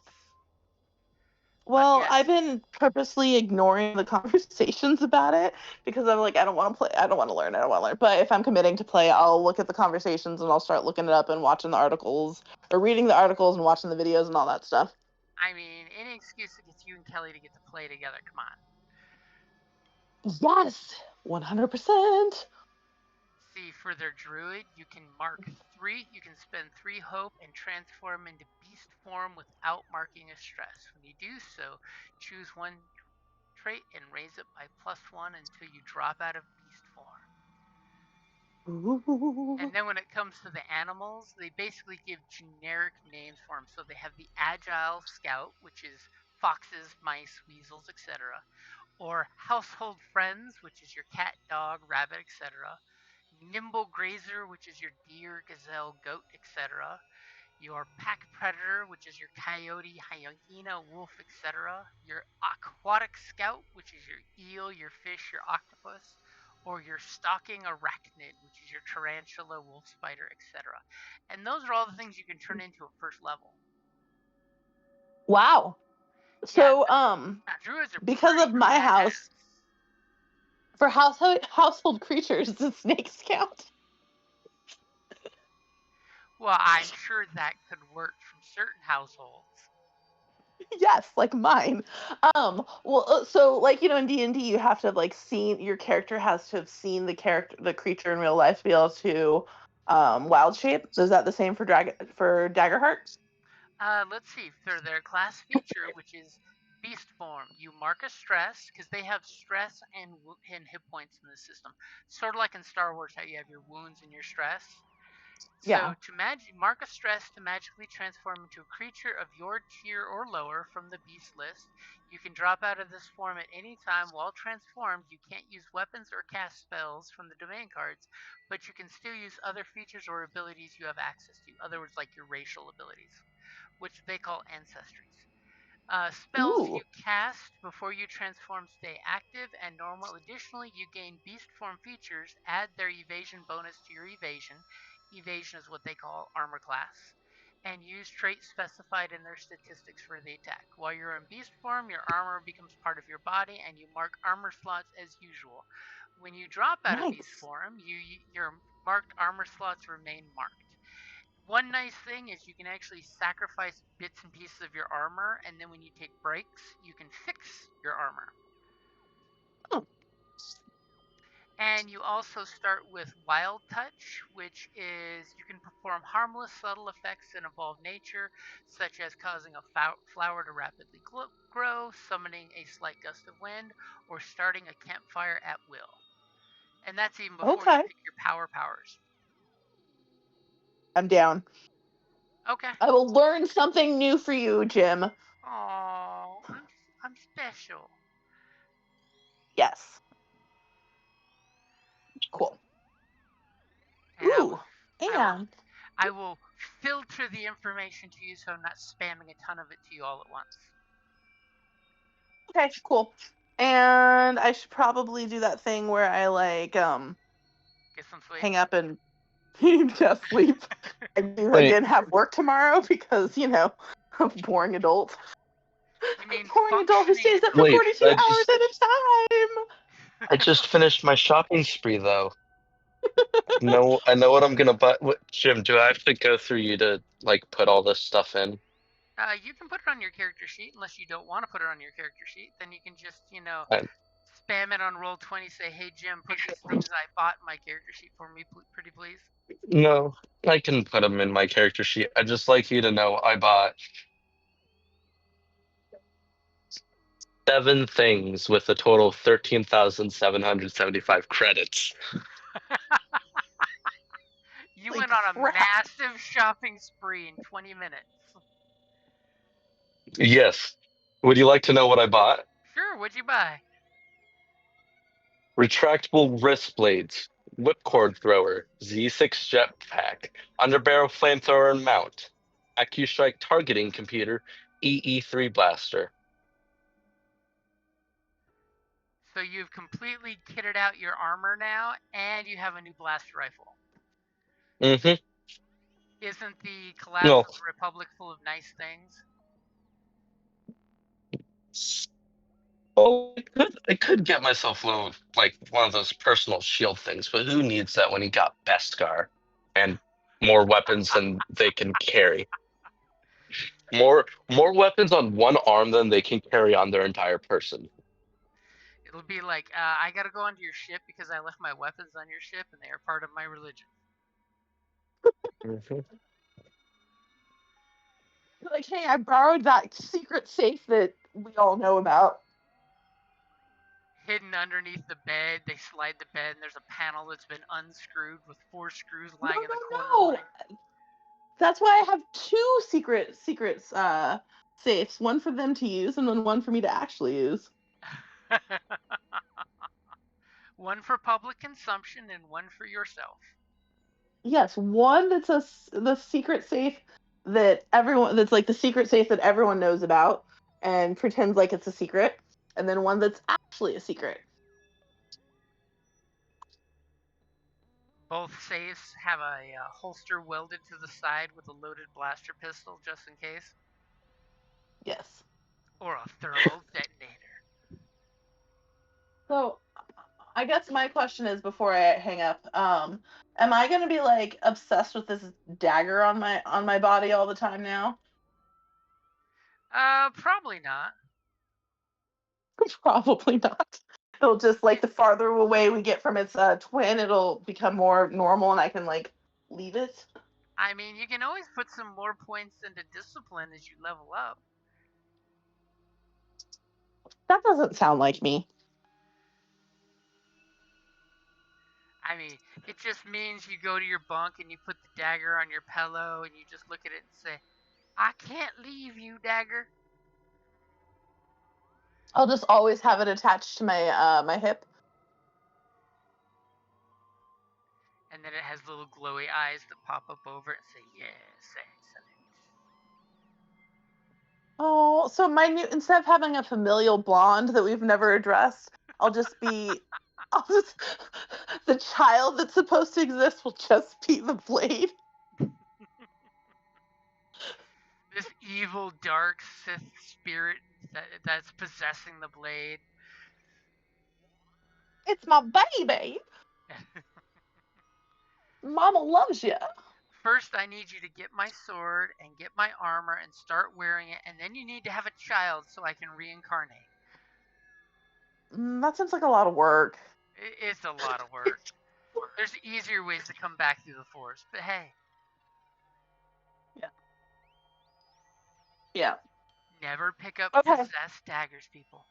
Well, yes. I've been purposely ignoring the conversations about it because I'm like, I don't want to play. I don't want to learn. But if I'm committing to play, I'll look at the conversations and I'll start looking it up and watching the articles or reading the articles and watching the videos and all that stuff. I mean, any excuse that gets you and Kelly to get to play together, come on. Yes, 100%. See, for their druid, you can mark 3, you can spend 3 hope and transform into beast form without marking a stress. When you do so, choose 1 trait and raise it by +1 until you drop out of beast form. Ooh. And then when it comes to the animals, they basically give generic names for them. So they have the agile scout, which is foxes, mice, weasels, etc. Or household friends, which is your cat, dog, rabbit, etc. Nimble grazer, which is your deer, gazelle, goat, etc. Your pack predator, which is your coyote, hyena, wolf, etc. Your aquatic scout, which is your eel, your fish, your octopus. Or your stalking arachnid, which is your tarantula, wolf spider, etc. And those are all the things you can turn into at first level. Wow. So, druids are because of my house, for household creatures, does snakes count? Well, I'm sure that could work from certain households. Yes, like mine. So like in D&D, you have to have like seen your character has to have seen the creature in real life to be able to wild shape. So is that the same for Daggerheart? Let's see. For their class feature, which is Beast Form, you mark a stress because they have stress and hit points in the system. Sort of like in Star Wars, how you have your wounds and your stress. Yeah. So to mark a stress to magically transform into a creature of your tier or lower from the beast list. You can drop out of this form at any time while transformed. You can't use weapons or cast spells from the domain cards, but you can still use other features or abilities you have access to. In other words, like your racial abilities, which they call ancestries. Spells Ooh. you cast before you transform stay active and normal. Additionally, you gain beast form features, add their evasion bonus to your evasion. Evasion is what they call armor class. And use traits specified in their statistics for the attack. While you're in beast form, your armor becomes part of your body and you mark armor slots as usual. When you drop out of beast Nice. form, your marked armor slots remain marked. One nice thing is you can actually sacrifice bits and pieces of your armor, and then when you take breaks, you can fix your armor. Oh. And you also start with Wild Touch, which is you can perform harmless, subtle effects in evolved nature, such as causing a flower to rapidly grow, summoning a slight gust of wind, or starting a campfire at will. And that's even before you Okay. pick your powers. I'm down. Okay. I will learn something new for you, Jim. Oh, I'm special. Yes. Cool. And Ooh. And I will filter the information to you so I'm not spamming a ton of it to you all at once. okay, cool. And I should probably do that thing where I like Get some sleep. hang up and just sleep. And Wait. again have work tomorrow because, I'm a boring adult. You mean Boring adult who stays up for Wait, 42 hours at a time. I just finished my shopping spree though. No, I know what I'm gonna buy. Jim, do I have to go through you to like put all this stuff in? You can put it on your character sheet unless you don't want to put it on your character sheet. Then you can just, I- spam it on Roll20. Say, hey Jim, put these things I bought in my character sheet for me, pretty please. No, I can put them in my character sheet. I'd just like you to know I bought 7 things with a total of 13,775 credits. You Holy went on a crap. massive shopping spree in 20 minutes. Yes. Would you like to know what I bought? Sure, what'd you buy? Retractable wrist blades, whipcord thrower, Z6 jetpack, underbarrel flamethrower and mount, AccuStrike targeting computer, EE3 blaster. So you've completely kitted out your armor now, and you have a new blaster rifle. Mm-hmm. Isn't the collapse No. of the Republic full of nice things? Oh, I could get myself one of those personal shield things, but who needs that when you got Beskar and more weapons than they can carry? More weapons on one arm than they can carry on their entire person. It'll be like, I gotta go onto your ship because I left my weapons on your ship and they are part of my religion. Mm-hmm. Like, hey, I borrowed that secret safe that we all know about. Hidden underneath the bed, they slide the bed and there's a panel that's been unscrewed with 4 screws lying in the corner. No. That's why I have 2 secret safes. One for them to use and then one for me to actually use. One for public consumption and one for yourself. Yes, one that's the secret safe that's like the secret safe that everyone knows about and pretends like it's a secret, and then one that's actually a secret. Both safes have a holster welded to the side with a loaded blaster pistol just in case. Yes. Or a thermal detonator. So, I guess my question is before I hang up, am I going to be like obsessed with this dagger on my body all the time now? Probably not. Probably not. It'll just like the farther away we get from its twin, it'll become more normal, and I can like leave it. I mean, you can always put some more points into discipline as you level up. That doesn't sound like me. I mean, it just means you go to your bunk and you put the dagger on your pillow and you just look at it and say, I can't leave you, dagger. I'll just always have it attached to my my hip. And then it has little glowy eyes that pop up over it and say, yes, excellent. Oh, so my new, instead of having a familial blonde that we've never addressed, I'll just the child that's supposed to exist will just be the blade. This evil, dark Sith spirit that's possessing the blade. It's my baby. Mama loves you. First, I need you to get my sword and get my armor and start wearing it, and then you need to have a child so I can reincarnate. That seems like a lot of work. It's a lot of work. There's easier ways to come back through the Force, but hey. Yeah. Never pick up Okay. possessed daggers, people.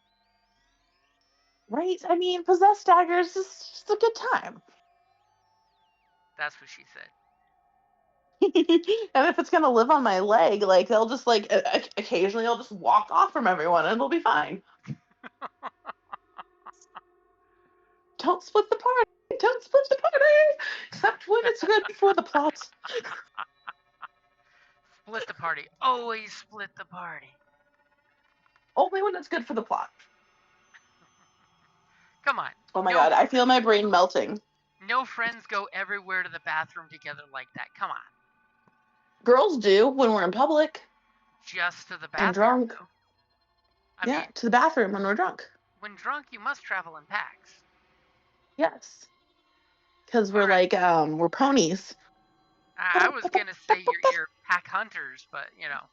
Right? I mean, possessed daggers is just a good time. That's what she said. And if it's gonna live on my leg, like they'll just like occasionally I'll just walk off from everyone and it'll be fine. Don't split the party. Don't split the party. Except when it's good for the plot. Split the party. Always split the party. Only when it's good for the plot. Come on. Oh my god, I feel my brain melting. No friends go everywhere to the bathroom together like that. Come on. Girls do when we're in public. Just to the bathroom. And drunk. I mean, to the bathroom when we're drunk. When drunk, you must travel in packs. Yes. Because we're like, we're ponies. I was going to say you're pack hunters, but, you know.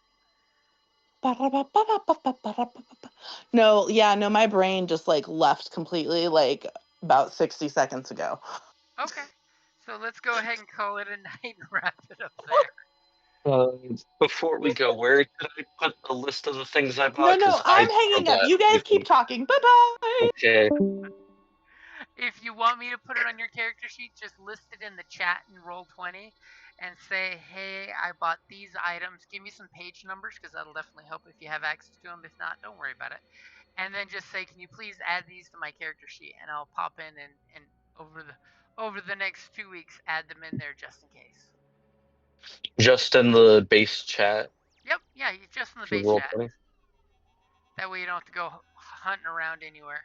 No, my brain just like left completely like about 60 seconds ago. Okay. So let's go ahead and call it a night and wrap it up there. Before we go, where could I put the list of the things I bought? No, I'm hanging up. You guys keep talking. Bye-bye. Okay. If you want me to put it on your character sheet, just list it in the chat in Roll20 and say, hey, I bought these items. Give me some page numbers because that'll definitely help if you have access to them. If not, don't worry about it. And then just say, can you please add these to my character sheet? And I'll pop in and over the next 2 weeks, add them in there just in case. Just in the base chat? Yep, yeah, just in the base chat. That way you don't have to go hunting around anywhere.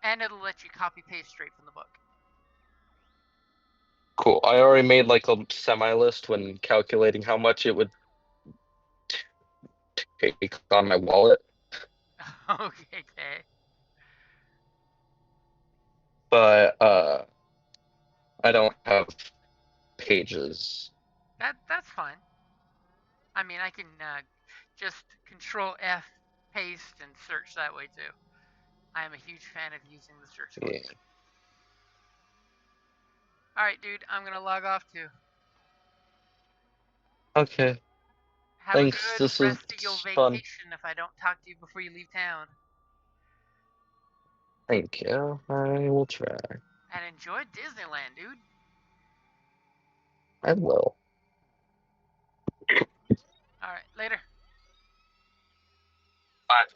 And it'll let you copy paste straight from the book. Cool. I already made like a semi-list when calculating how much it would take on my wallet. Okay. But I don't have pages. That's fine. I mean, I can just Control F, paste, and search that way too. I am a huge fan of using the search function. Yeah. All right, dude. I'm gonna log off too. Okay. Have Thanks. A good rest of your vacation. Fun. If I don't talk to you before you leave town. Thank you. I will try. And enjoy Disneyland, dude. I will. All right, later. Bye.